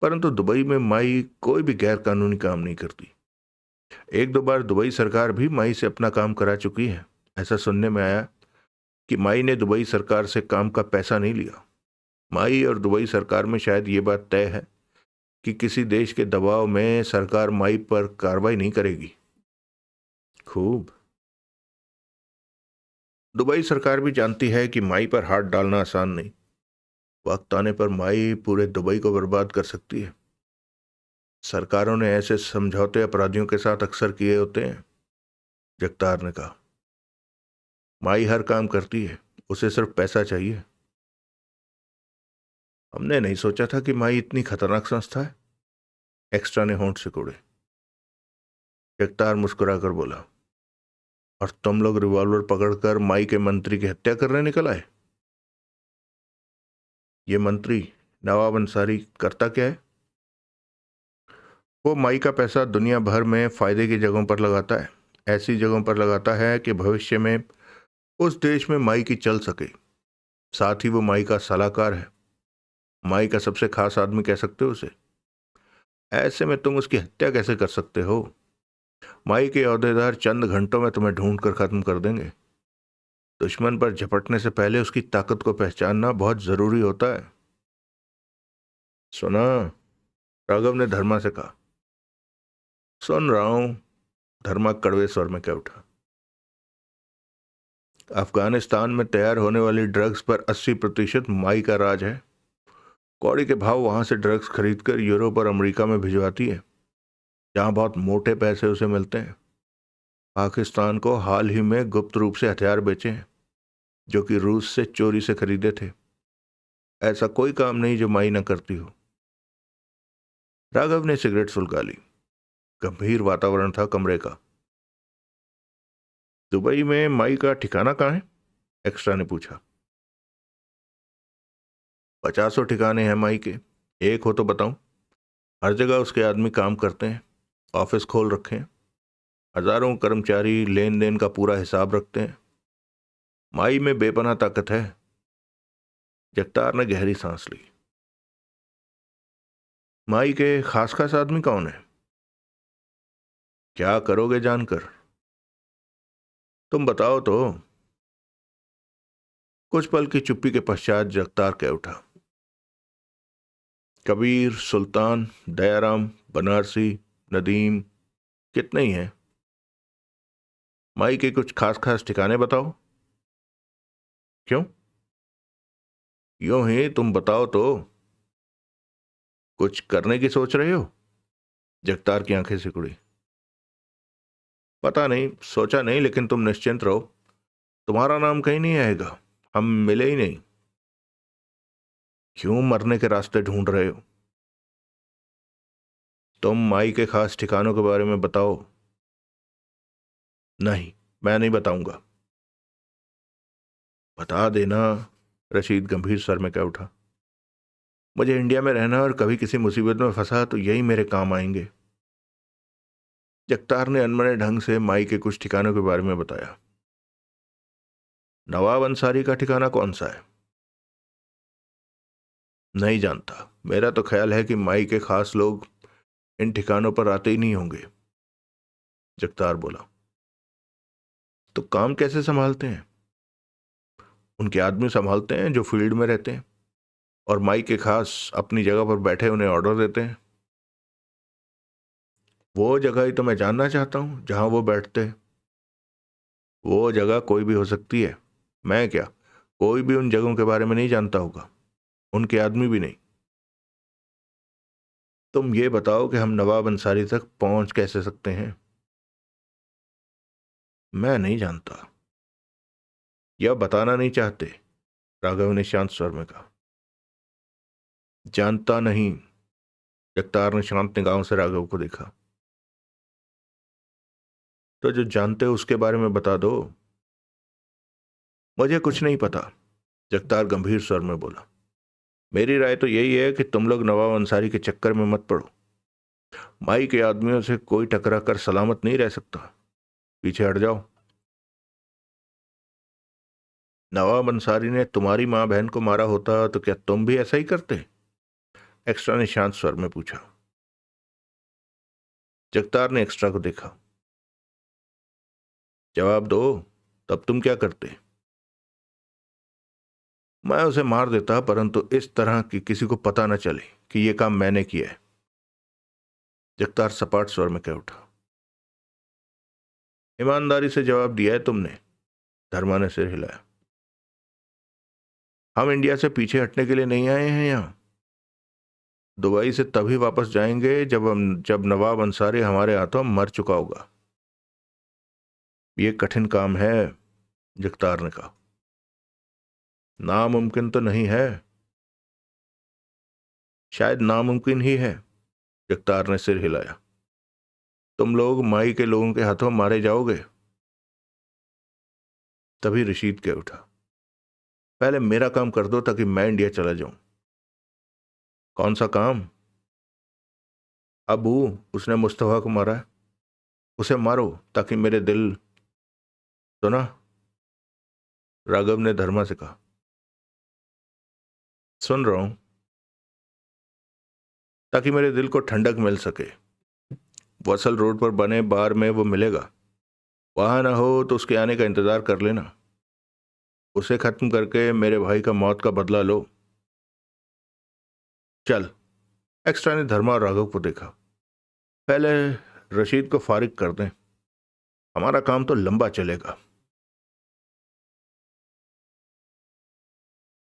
परंतु दुबई में माई कोई भी गैर कानूनी काम नहीं करती। एक दो बार दुबई सरकार भी माई से अपना काम करा चुकी है। ऐसा सुनने में आया कि माई ने दुबई सरकार से काम का पैसा नहीं लिया। माई और दुबई सरकार में शायद ये बात तय है कि किसी देश के दबाव में सरकार माई पर कार्रवाई नहीं करेगी। खूब। दुबई सरकार भी जानती है कि माई पर हाथ डालना आसान नहीं। वक्त आने पर माई पूरे दुबई को बर्बाद कर सकती है। सरकारों ने ऐसे समझौते अपराधियों के साथ अक्सर किए होते हैं, जगतार ने कहा। माई हर काम करती है, उसे सिर्फ पैसा चाहिए। हमने नहीं सोचा था कि माई इतनी खतरनाक संस्था है, एक्स्ट्रा ने होंठ सिकोड़े। जगतार मुस्कुराकर बोला। और तुम लोग रिवॉल्वर पकड़कर माई के मंत्री की हत्या करने निकल आए? ये मंत्री नवाब अंसारी करता क्या है? वो माई का पैसा दुनिया भर में फायदे की जगहों पर लगाता है। ऐसी जगहों पर लगाता है कि भविष्य में उस देश में माई की चल सके। साथ ही वो माई का सलाहकार है, माई का सबसे खास आदमी कह सकते हो उसे। ऐसे में तुम उसकी हत्या कैसे कर सकते हो? माई के ओहदेदार चंद घंटों में तुम्हें ढूंढ कर खत्म कर देंगे। दुश्मन पर झपटने से पहले उसकी ताकत को पहचानना बहुत जरूरी होता है। सुना? राघव ने धर्मा से कहा। सुन रहा हूं, धर्मा कड़वे स्वर में कह उठा। अफगानिस्तान में तैयार होने वाली ड्रग्स पर 80% माई का राज है। कौड़ी के भाव वहां से ड्रग्स खरीदकर यूरोप और अमेरिका में भिजवाती है, जहां बहुत मोटे पैसे उसे मिलते हैं। पाकिस्तान को हाल ही में गुप्त रूप से हथियार बेचे हैं, जो कि रूस से चोरी से खरीदे थे। ऐसा कोई काम नहीं जो माई न करती हो। राघव ने सिगरेट सुलगा ली। गंभीर वातावरण था कमरे का। दुबई में माई का ठिकाना कहाँ है? एक्स्ट्रा ने पूछा। 50 ठिकाने हैं माई के, एक हो तो बताऊं? हर जगह उसके आदमी काम करते हैं, ऑफिस खोल रखे हैं, हजारों कर्मचारी लेन देन का पूरा हिसाब रखते हैं। माई में बेपनाह ताकत है। जगतार ने गहरी सांस ली। माई के खास खास आदमी कौन है? क्या करोगे जानकर? तुम बताओ तो। कुछ पल की चुप्पी के पश्चात जगतार कह उठा। कबीर, सुल्तान, दयाराम, बनारसी, नदीम, कितने ही हैं। माई के कुछ खास खास ठिकाने बताओ। क्यों? यूं ही, तुम बताओ तो। कुछ करने की सोच रहे हो? जगतार की आंखें सिकुड़ी। पता नहीं, सोचा नहीं, लेकिन तुम निश्चिंत रहो, तुम्हारा नाम कहीं नहीं आएगा। हम मिले ही नहीं। क्यों मरने के रास्ते ढूंढ रहे हो? तुम माई के खास ठिकानों के बारे में बताओ। नहीं, मैं नहीं बताऊंगा। बता देना, रशीद गंभीर स्वर में कह उठा। मुझे इंडिया में रहना और कभी किसी मुसीबत में फंसा तो यही मेरे काम आएंगे। जगतार ने अनमने ढंग से माई के कुछ ठिकानों के बारे में बताया। नवाब अंसारी का ठिकाना कौन सा है? नहीं जानता। मेरा तो ख्याल है कि माई के खास लोग इन ठिकानों पर आते ही नहीं होंगे। जगतार बोला। तो काम कैसे संभालते हैं? उनके आदमी संभालते हैं जो फील्ड में रहते हैं, और माई के खास अपनी जगह पर बैठे उन्हें ऑर्डर देते हैं। वो जगह ही तो मैं जानना चाहता हूँ जहाँ वो बैठते हैं। वो जगह कोई भी हो सकती है। मैं क्या, कोई भी उन जगहों के बारे में नहीं जानता होगा, उनके आदमी भी नहीं। तुम ये बताओ कि हम नवाब अंसारी तक पहुंच कैसे सकते हैं? मैं नहीं जानता, या बताना नहीं चाहते, राघव ने शांत स्वर में कहा। जानता नहीं। जगतार ने शांत निगाहों से राघव को देखा। तो जो जानते हो उसके बारे में बता दो। मुझे कुछ नहीं पता, जगतार गंभीर स्वर में बोला। मेरी राय तो यही है कि तुम लोग नवाब अंसारी के चक्कर में मत पड़ो। माई के आदमियों से कोई टकरा कर सलामत नहीं रह सकता। पीछे हट जाओ। नवाब अंसारी ने तुम्हारी मां बहन को मारा होता तो क्या तुम भी ऐसा ही करते? एक्स्ट्रा ने शांत स्वर में पूछा। जगतार ने एक्स्ट्रा को देखा। जवाब दो, तब तुम क्या करते? मैं उसे मार देता, परंतु इस तरह कि किसी को पता न चले कि यह काम मैंने किया है। जगतार सपाट स्वर में कह उठा। ईमानदारी से जवाब दिया है तुमने? धर्मा ने सिर हिलाया। हम इंडिया से पीछे हटने के लिए नहीं आए हैं यहां। दुबई से तभी वापस जाएंगे जब नवाब अंसारी हमारे हाथों मर चुका होगा। यह कठिन काम है, जगतार ने कहा। नामुमकिन तो नहीं है। शायद नामुमकिन ही है, जगतार ने सिर हिलाया। तुम लोग माई के लोगों के हाथों मारे जाओगे। तभी रशीद कह उठा। पहले मेरा काम कर दो ताकि मैं इंडिया चला जाऊं। कौन सा काम? अबू, उसने मुस्तफा को मारा है। उसे मारो ताकि मेरे दिल। सुना? राघव ने धर्मा से कहा। सुन रहा हूं। ताकि मेरे दिल को ठंडक मिल सके। वसल रोड पर बने बार में वो मिलेगा। वहां ना हो तो उसके आने का इंतजार कर लेना। उसे खत्म करके मेरे भाई का मौत का बदला लो। चल। एक्स्ट्रा ने धर्मा और राघव को देखा। पहले रशीद को फारिग कर दें, हमारा काम तो लंबा चलेगा।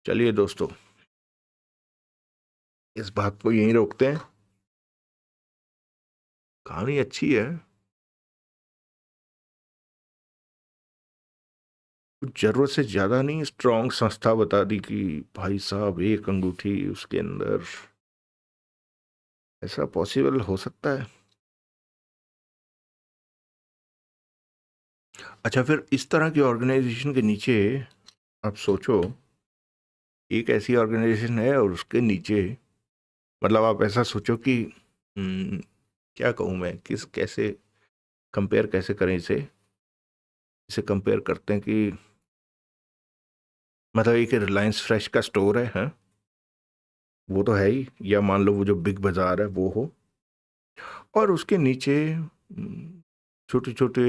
चलिए दोस्तों, इस बात को यहीं रोकते हैं। कहानी अच्छी है। कुछ जरूरत से ज्यादा नहीं स्ट्रॉन्ग संस्था बता दी कि भाई साहब एक अंगूठी उसके अंदर। ऐसा पॉसिबल हो सकता है? अच्छा, फिर इस तरह की ऑर्गेनाइजेशन के नीचे आप सोचो, एक ऐसी ऑर्गेनाइजेशन है और उसके नीचे, मतलब आप ऐसा सोचो कि हम्म, क्या कहूँ मैं, किस कैसे कंपेयर कैसे करें इसे। इसे कंपेयर करते हैं कि मतलब एक रिलायंस फ्रेश का स्टोर है, हाँ? वो तो है ही, या मान लो वो जो बिग बाजार है वो हो, और उसके नीचे छोटे छोटे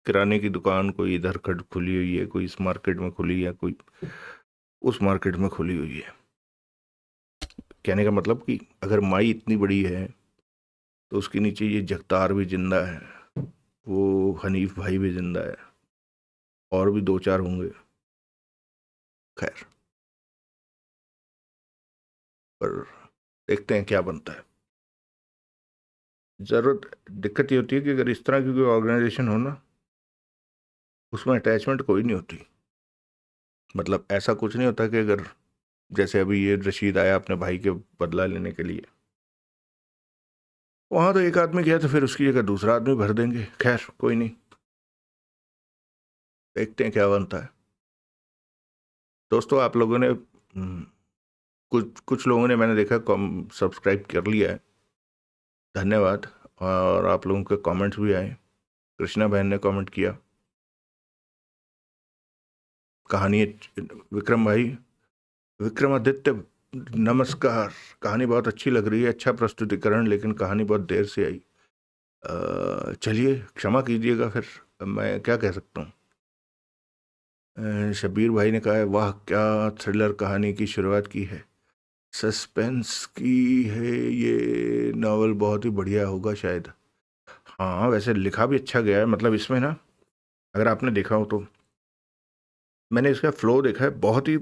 किराने की दुकान, कोई इधर खड़ खुली हुई है, कोई इस मार्केट में खुली है, कोई उस मार्केट में खुली हुई है। कहने का मतलब कि अगर माई इतनी बड़ी है तो उसके नीचे ये जगतार भी जिंदा है, वो हनीफ भाई भी जिंदा है, और भी दो चार होंगे। खैर, पर देखते हैं क्या बनता है। जरूरत दिक्कत ये होती है कि अगर इस तरह की कोई ऑर्गेनाइजेशन हो ना, उसमें अटैचमेंट कोई नहीं होती। मतलब ऐसा कुछ नहीं होता कि अगर जैसे अभी ये रशीद आया अपने भाई के बदला लेने के लिए, वहां तो एक आदमी गया तो फिर उसकी जगह दूसरा आदमी भर देंगे। खैर कोई नहीं, देखते हैं क्या बनता है। दोस्तों, आप लोगों ने कुछ कुछ लोगों ने, मैंने देखा, सब्सक्राइब कर लिया है। धन्यवाद। और आप लोगों के कमेंट्स भी आए। कृष्णा बहन ने कमेंट किया। कहानी, विक्रम भाई, विक्रमादित्य, नमस्कार। कहानी बहुत अच्छी लग रही है, अच्छा प्रस्तुतिकरण, लेकिन कहानी बहुत देर से आई। चलिए, क्षमा कीजिएगा, फिर मैं क्या कह सकता हूँ। शब्बीर भाई ने कहा है, वाह क्या थ्रिलर कहानी की शुरुआत की है, सस्पेंस की है ये नावल, बहुत ही बढ़िया होगा शायद। हाँ वैसे लिखा भी अच्छा गया है, मतलब इसमें ना अगर आपने देखा हो तो, मैंने इसका फ्लो देखा है, बहुत ही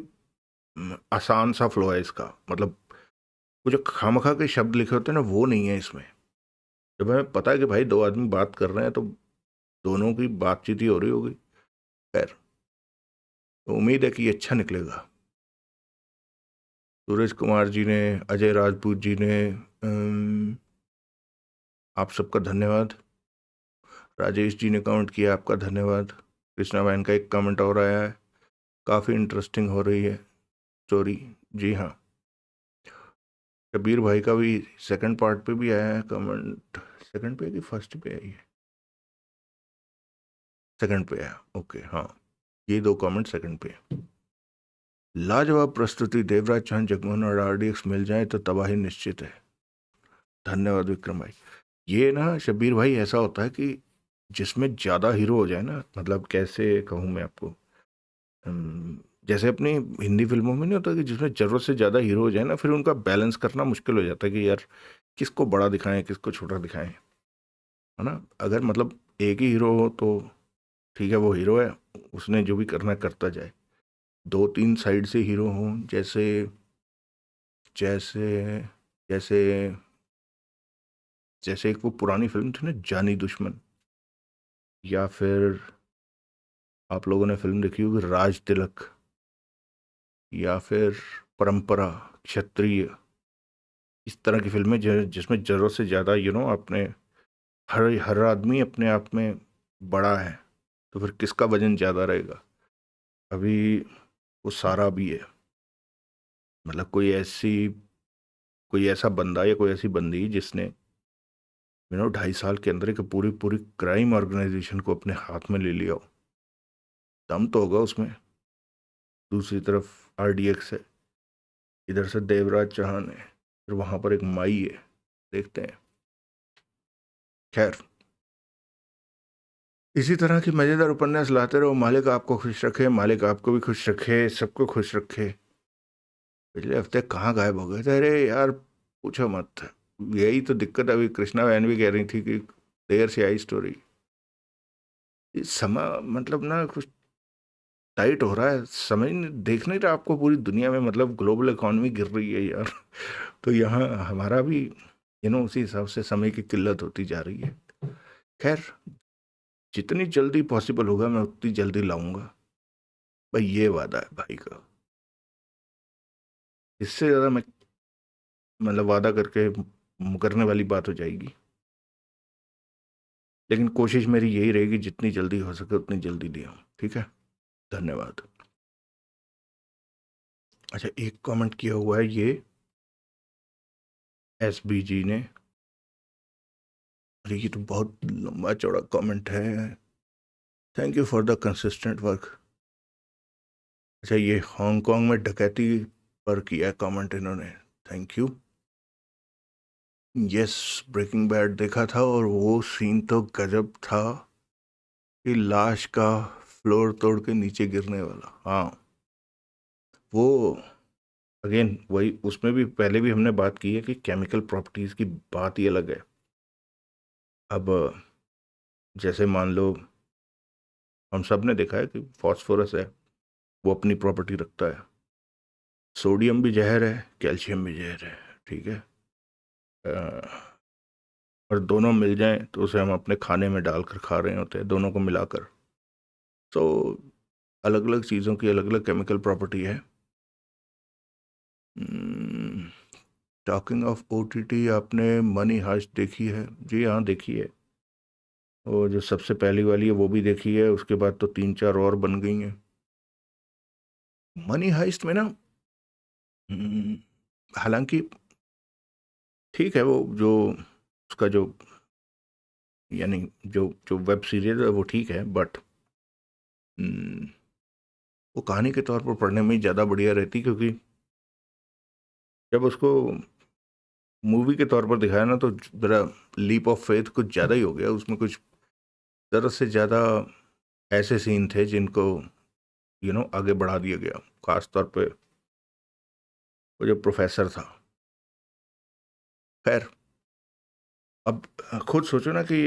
आसान सा फ्लो है इसका, मतलब वो जो खामखा के शब्द लिखे होते हैं ना वो नहीं है इसमें। जब हमें पता है कि भाई दो आदमी बात कर रहे हैं तो दोनों की बातचीत ही हो रही होगी, खैर तो उम्मीद है कि ये अच्छा निकलेगा। सूरज कुमार जी ने, अजय राजपूत जी ने, आप सबका धन्यवाद। राजेश जी ने कमेंट किया, आपका धन्यवाद। कृष्णा बहन का एक कमेंट और आया है, काफ़ी इंटरेस्टिंग हो रही है स्टोरी। जी हाँ, कबीर भाई का भी सेकंड पार्ट पे भी आया है कमेंट, सेकंड पे कि फर्स्ट पे आई है, सेकंड पे आया, ओके हाँ, ये दो कमेंट सेकंड पे। लाजवाब प्रस्तुति, देवराज चौहान, जगमोहन और RDX मिल जाए तो तबाही निश्चित है। धन्यवाद विक्रम भाई। ये ना शब्बीर भाई ऐसा होता है कि जिसमें ज़्यादा हीरो हो जाए ना, मतलब कैसे कहूँ मैं आपको, जैसे अपनी हिंदी फिल्मों में नहीं होता कि जिसमें ज़रूरत से ज़्यादा हीरो हो जाए ना, फिर उनका बैलेंस करना मुश्किल हो जाता है कि यार किसको बड़ा दिखाएं किसको छोटा दिखाएं, है ना। अगर मतलब एक ही हीरो हो तो ठीक है, वो हीरो है, उसने जो भी करना है करता जाए। दो तीन साइड से हीरो हों, जैसे जैसे जैसे जैसे एक वो पुरानी फिल्म थी ना जानी दुश्मन, या फिर आप लोगों ने फिल्म देखी होगी राज तिलक, या फिर परंपरा, क्षत्रिय, इस तरह की फिल्में जिसमें ज़रूरत से ज़्यादा अपने हर हर आदमी अपने आप में बड़ा है, तो फिर किसका वजन ज़्यादा रहेगा। अभी वो सारा भी है, मतलब कोई ऐसा बंदा या कोई ऐसी बंदी जिसने 2.5 साल के अंदर एक पूरी पूरी क्राइम ऑर्गेनाइजेशन को अपने हाथ में ले लिया हो, दम तो होगा उसमें। दूसरी तरफ RDX है, इधर से देवराज चौहान है, फिर वहाँ पर एक माई है, देखते हैं। खैर, इसी तरह की मज़ेदार उपन्यास लाते रहो, मालिक आपको खुश रखे, मालिक आपको भी खुश रखे, सबको खुश रखे। पिछले हफ्ते कहाँ गायब हो गए थे, अरे यार पूछो मत, यही तो दिक्कत है। अभी कृष्णा बहन भी कह रही थी कि देर से आई स्टोरी, इस समय मतलब ना कुछ टाइट हो रहा है, समझ नहीं, देख नहीं रहा आपको, पूरी दुनिया में मतलब ग्लोबल इकॉनमी गिर रही है यार। तो यहाँ हमारा भी उसी हिसाब से समय की किल्लत होती जा रही है। खैर, जितनी जल्दी पॉसिबल होगा मैं उतनी जल्दी लाऊंगा भाई, ये वादा है भाई का। इससे ज़्यादा मैं मतलब वादा करके करने वाली बात हो जाएगी, लेकिन कोशिश मेरी यही रहेगी जितनी जल्दी हो सके उतनी जल्दी दिया, ठीक है। धन्यवाद। अच्छा, एक कमेंट किया हुआ है ये SB जी ने, अरे ये तो बहुत लंबा चौड़ा कमेंट है, thank you for the consistent work. अच्छा, ये हांगकांग में डकैती पर किया कमेंट इन्होंने, thank you. Yes, breaking bad देखा था और वो सीन तो गजब था कि लाश का फ्लोर तोड़ के नीचे गिरने वाला। हाँ, वो अगेन वही, उसमें भी पहले भी हमने बात की है कि केमिकल प्रॉपर्टीज़ की बात ही अलग है। अब जैसे मान लो, हम सब ने देखा है कि फॉस्फोरस है, वो अपनी प्रॉपर्टी रखता है, सोडियम भी जहर है, कैल्शियम भी जहर है, ठीक है। और दोनों मिल जाएं तो उसे हम अपने खाने में डालकर खा रहे होते हैं, दोनों को मिलाकर। तो अलग अलग चीज़ों की अलग अलग केमिकल प्रॉपर्टी है। टॉकिंग ऑफ OTT, आपने मनी हाइस्ट देखी है? जी हाँ, देखी है। और जो सबसे पहली वाली है वो भी देखी है, उसके बाद तो 3-4 और बन गई हैं। मनी हाइस्ट में ना हालांकि ठीक है, वो जो उसका जो यानी जो जो वेब सीरीज है वो ठीक है, बट वो कहानी के तौर पर पढ़ने में ज़्यादा बढ़िया रहती, क्योंकि जब उसको मूवी के तौर पर दिखाया ना तो ज़रा लीप ऑफ फेथ कुछ ज़्यादा ही हो गया उसमें, कुछ ज़रूरत से ज़्यादा ऐसे सीन थे जिनको आगे बढ़ा दिया गया, खास तौर पे वो जो प्रोफेसर था। खैर, अब खुद सोचो ना कि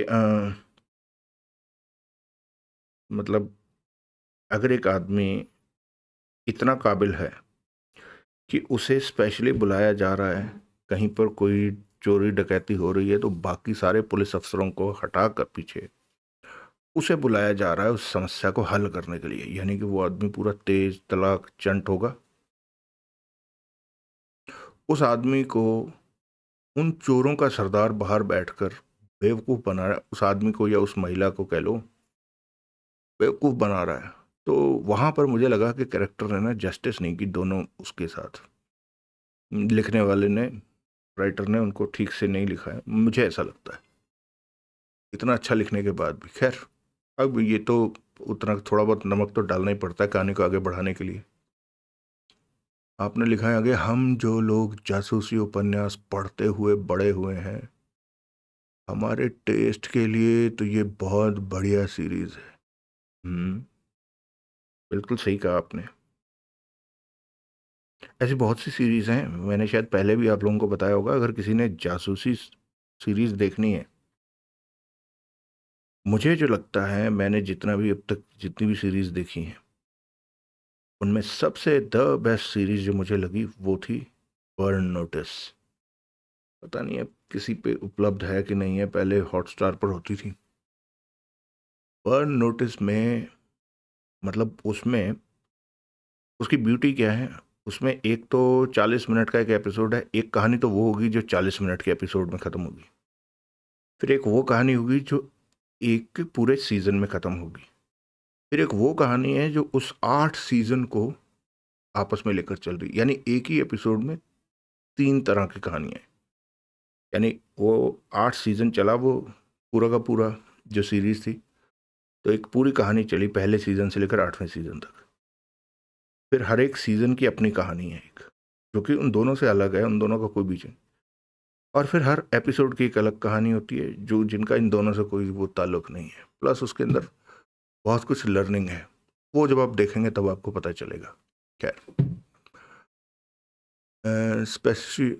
मतलब अगर एक आदमी इतना काबिल है कि उसे स्पेशली बुलाया जा रहा है, कहीं पर कोई चोरी डकैती हो रही है तो बाकी सारे पुलिस अफसरों को हटा कर पीछे उसे बुलाया जा रहा है उस समस्या को हल करने के लिए, यानी कि वो आदमी पूरा तेज तलाक चंट होगा। उस आदमी को उन चोरों का सरदार बाहर बैठकर बेवकूफ़ बना रहा है, उस आदमी को या उस महिला को कह लो बेवकूफ़ बना रहा है। तो वहाँ पर मुझे लगा कि कैरेक्टर ने ना जस्टिस नहीं की दोनों उसके साथ। लिखने वाले ने, राइटर ने उनको ठीक से नहीं लिखा है, मुझे ऐसा लगता है, इतना अच्छा लिखने के बाद भी। खैर, अब ये तो उतना थोड़ा बहुत नमक तो डालना ही पड़ता है कहानी को आगे बढ़ाने के लिए। आपने लिखा है आगे, हम जो लोग जासूसी उपन्यास पढ़ते हुए बड़े हुए हैं, हमारे टेस्ट के लिए तो ये बहुत बढ़िया सीरीज है। बिल्कुल सही कहा आपने। ऐसी बहुत सी सीरीज हैं, मैंने शायद पहले भी आप लोगों को बताया होगा। अगर किसी ने जासूसी सीरीज देखनी है, मुझे जो लगता है, मैंने जितना भी अब तक जितनी भी सीरीज देखी हैं, उनमें सबसे द बेस्ट सीरीज जो मुझे लगी वो थी बर्न नोटिस। पता नहीं अब किसी पे उपलब्ध है कि नहीं है, पहले हॉटस्टार पर होती थी। बर्न नोटिस में मतलब उसमें उसकी ब्यूटी क्या है, उसमें एक तो 40 मिनट का एक एपिसोड है। एक कहानी तो वो होगी जो 40 मिनट के एपिसोड में ख़त्म होगी, फिर एक वो कहानी होगी जो एक पूरे सीज़न में ख़त्म होगी, फिर एक वो कहानी है जो उस 8 सीज़न को आपस में लेकर चल रही, यानी एक ही एपिसोड में 3 तरह की कहानियाँ। यानी वो 8 सीज़न चला वो पूरा का पूरा जो सीरीज़ थी, तो एक पूरी कहानी चली पहले सीज़न से लेकर 8वें सीज़न तक। फिर हर एक सीज़न की अपनी कहानी है एक, जो कि उन दोनों से अलग है, उन दोनों का कोई बीच नहीं। और फिर हर एपिसोड की एक अलग कहानी होती है जो जिनका इन दोनों से कोई वो ताल्लुक नहीं है, प्लस उसके अंदर बहुत कुछ लर्निंग है। वो जब आप देखेंगे तब आपको पता चलेगा। खैर,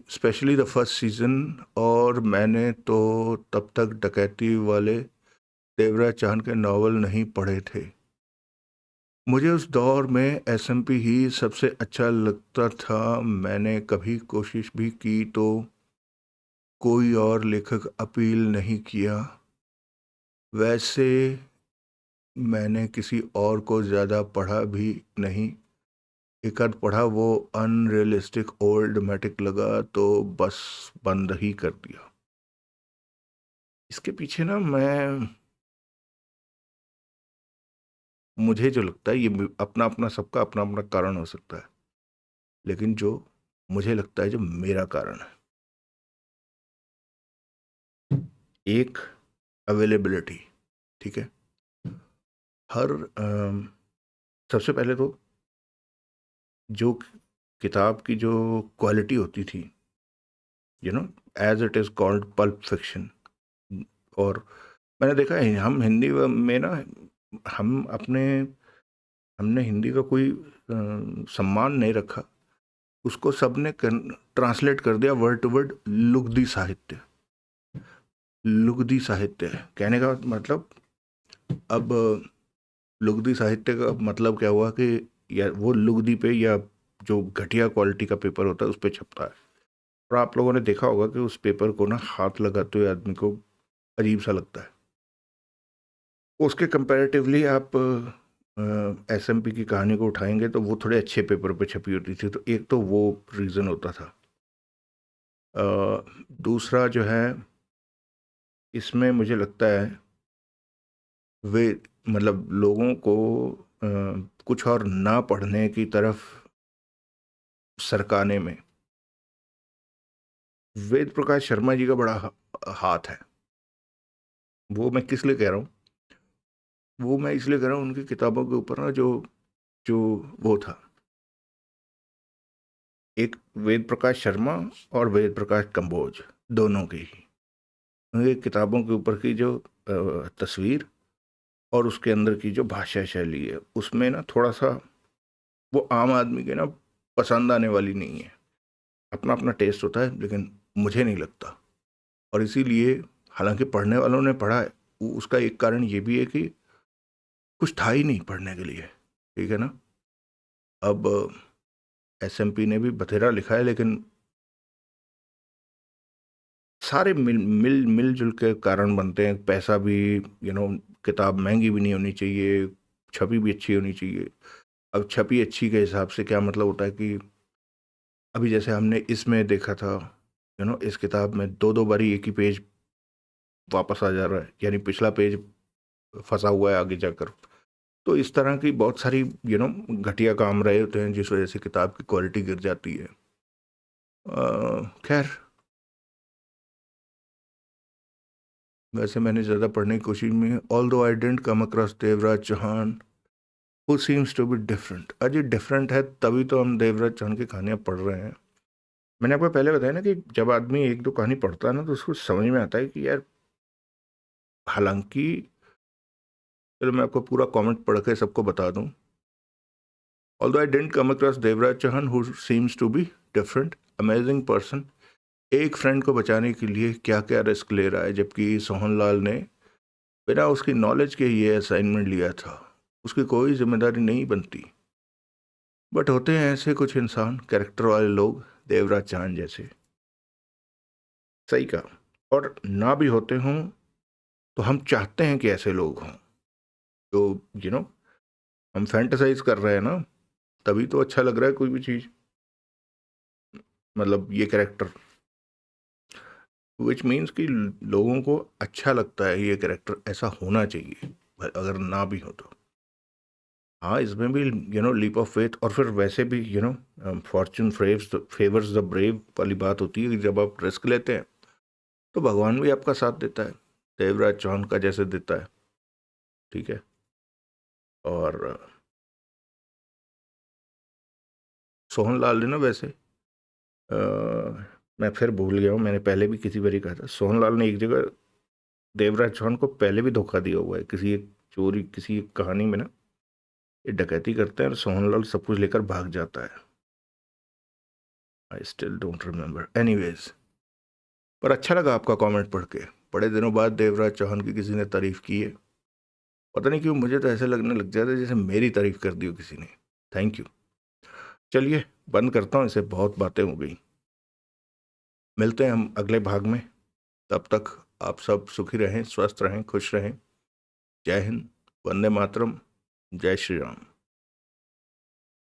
स्पेशली द फर्स्ट सीज़न, और मैंने तो तब तक डकैती वाले देवराज चाहन के नावल नहीं पढ़े थे। मुझे उस दौर में एसएमपी ही सबसे अच्छा लगता था। मैंने कभी कोशिश भी की तो कोई और लेखक अपील नहीं किया। वैसे मैंने किसी और को ज़्यादा पढ़ा भी नहीं, एक आध पढ़ा, वो अनरियलिस्टिक ओल्ड मैटिक लगा तो बस बंद ही कर दिया। इसके पीछे ना मुझे जो लगता है, ये अपना अपना सबका अपना अपना कारण हो सकता है, लेकिन जो मुझे लगता है जो मेरा कारण है, एक अवेलेबिलिटी। ठीक है, हर सबसे पहले तो जो किताब की जो क्वालिटी होती थी, as it is called pulp fiction. और मैंने देखा है हम हिंदी में ना, हम अपने हमने हिंदी का कोई सम्मान नहीं रखा, उसको सबने ट्रांसलेट कर दिया वर्ड टू वर्ड लुगदी साहित्य। लुगदी साहित्य कहने का मतलब, अब लुगदी साहित्य का मतलब क्या हुआ कि या वो लुगदी पे या जो घटिया क्वालिटी का पेपर होता है उस पर छपता है। और आप लोगों ने देखा होगा कि उस पेपर को ना हाथ लगाते हुए आदमी को अजीब सा लगता है। उसके कंपैरेटिवली आप एसएमपी की कहानी को उठाएंगे तो वो थोड़े अच्छे पेपर पे छपी होती थी, तो एक तो वो रीज़न होता था। दूसरा जो है, इसमें मुझे लगता है वे मतलब लोगों को कुछ और ना पढ़ने की तरफ सरकाने में वेद प्रकाश शर्मा जी का बड़ा हाथ है। वो मैं किस लिए कह रहा हूँ, वो मैं इसलिए कह रहा हूँ उनकी किताबों के ऊपर ना जो जो वो था, एक वेद प्रकाश शर्मा और वेद प्रकाश कंबोज, दोनों की ही उनकी किताबों के ऊपर की जो तस्वीर और उसके अंदर की जो भाषा शैली है, उसमें ना थोड़ा सा वो आम आदमी के ना पसंद आने वाली नहीं है। अपना अपना टेस्ट होता है, लेकिन मुझे नहीं लगता। और इसीलिए हालांकि पढ़ने वालों ने पढ़ा है, उसका एक कारण ये भी है कि कुछ था ही नहीं पढ़ने के लिए, ठीक है ना। अब एसएमपी ने भी बथेरा लिखा है, लेकिन सारे मिलजुल के कारण बनते हैं। पैसा भी, किताब महंगी भी नहीं होनी चाहिए, छपी भी अच्छी होनी चाहिए। अब छपी अच्छी के हिसाब से क्या मतलब होता है कि अभी जैसे हमने इसमें देखा था, इस किताब में दो दो बारी एक ही पेज वापस आ जा रहा है, यानी पिछला पेज फंसा हुआ है आगे जाकर। तो इस तरह की बहुत सारी घटिया काम रहे होते हैं, जिस वजह से किताब की क्वालिटी गिर जाती है। खैर, वैसे मैंने ज़्यादा पढ़ने की कोशिश में, although I didn't come across Devraj Chauhan who seems to be different. Ajay different है तभी तो हम देवराज चौहान की कहानियाँ पढ़ रहे हैं। मैंने आपको पहले बताया ना कि जब आदमी एक दो कहानी पढ़ता है ना, तो उसको समझ में आता है कि यार, हालांकि, चलो मैं आपको पूरा कमेंट पढ़ के सबको बता दूं। Although I didn't come across Devraj Chauhan who seems to be different, amazing person, एक फ्रेंड को बचाने के लिए क्या क्या रिस्क ले रहा है, जबकि सोहनलाल ने बिना उसकी नॉलेज के ये असाइनमेंट लिया था। उसकी कोई जिम्मेदारी नहीं बनती। बट होते हैं ऐसे कुछ इंसान, कैरेक्टर वाले लोग, देवराज चांद जैसे। सही कहा। और ना भी होते हों तो हम चाहते हैं कि ऐसे लोग हों। तो यू नो हम फैंटेसाइज कर रहे हैं ना, तभी तो अच्छा लग रहा है कोई भी चीज़। मतलब ये कैरेक्टर, विच मीन्स कि लोगों को अच्छा लगता है ये कैरेक्टर, ऐसा होना चाहिए, अगर ना भी हो तो। हाँ, इसमें भी लीप ऑफ फेथ, और फिर वैसे भी फॉर्चून फेवर्स द ब्रेव वाली बात होती है कि जब आप रिस्क लेते हैं तो भगवान भी आपका साथ देता है, देवराज चौहान का जैसे देता है, ठीक है। और सोहनलाल ने ना, वैसे मैं फिर भूल गया हूँ, मैंने पहले भी किसी बार ही कहा था, सोहनलाल ने एक जगह देवराज चौहान को पहले भी धोखा दिया हुआ है, किसी एक चोरी, किसी एक कहानी में ना, ये डकैती करते हैं और सोहनलाल सब कुछ लेकर भाग जाता है। I still don't remember, anyways. पर अच्छा लगा आपका कमेंट पढ़ के, बड़े दिनों बाद देवराज चौहान की किसी ने तारीफ की है। पता नहीं क्यों मुझे तो ऐसे लगने लग जाता है जैसे मेरी तारीफ कर दी हो किसी ने। Thank you. चलिए, बंद करता हूँ इसे, बहुत बातें हो गई। मिलते हैं हम अगले भाग में। तब तक आप सब सुखी रहें, स्वस्थ रहें, खुश रहें। जय हिंद, वंदे मातरम, जय श्री राम।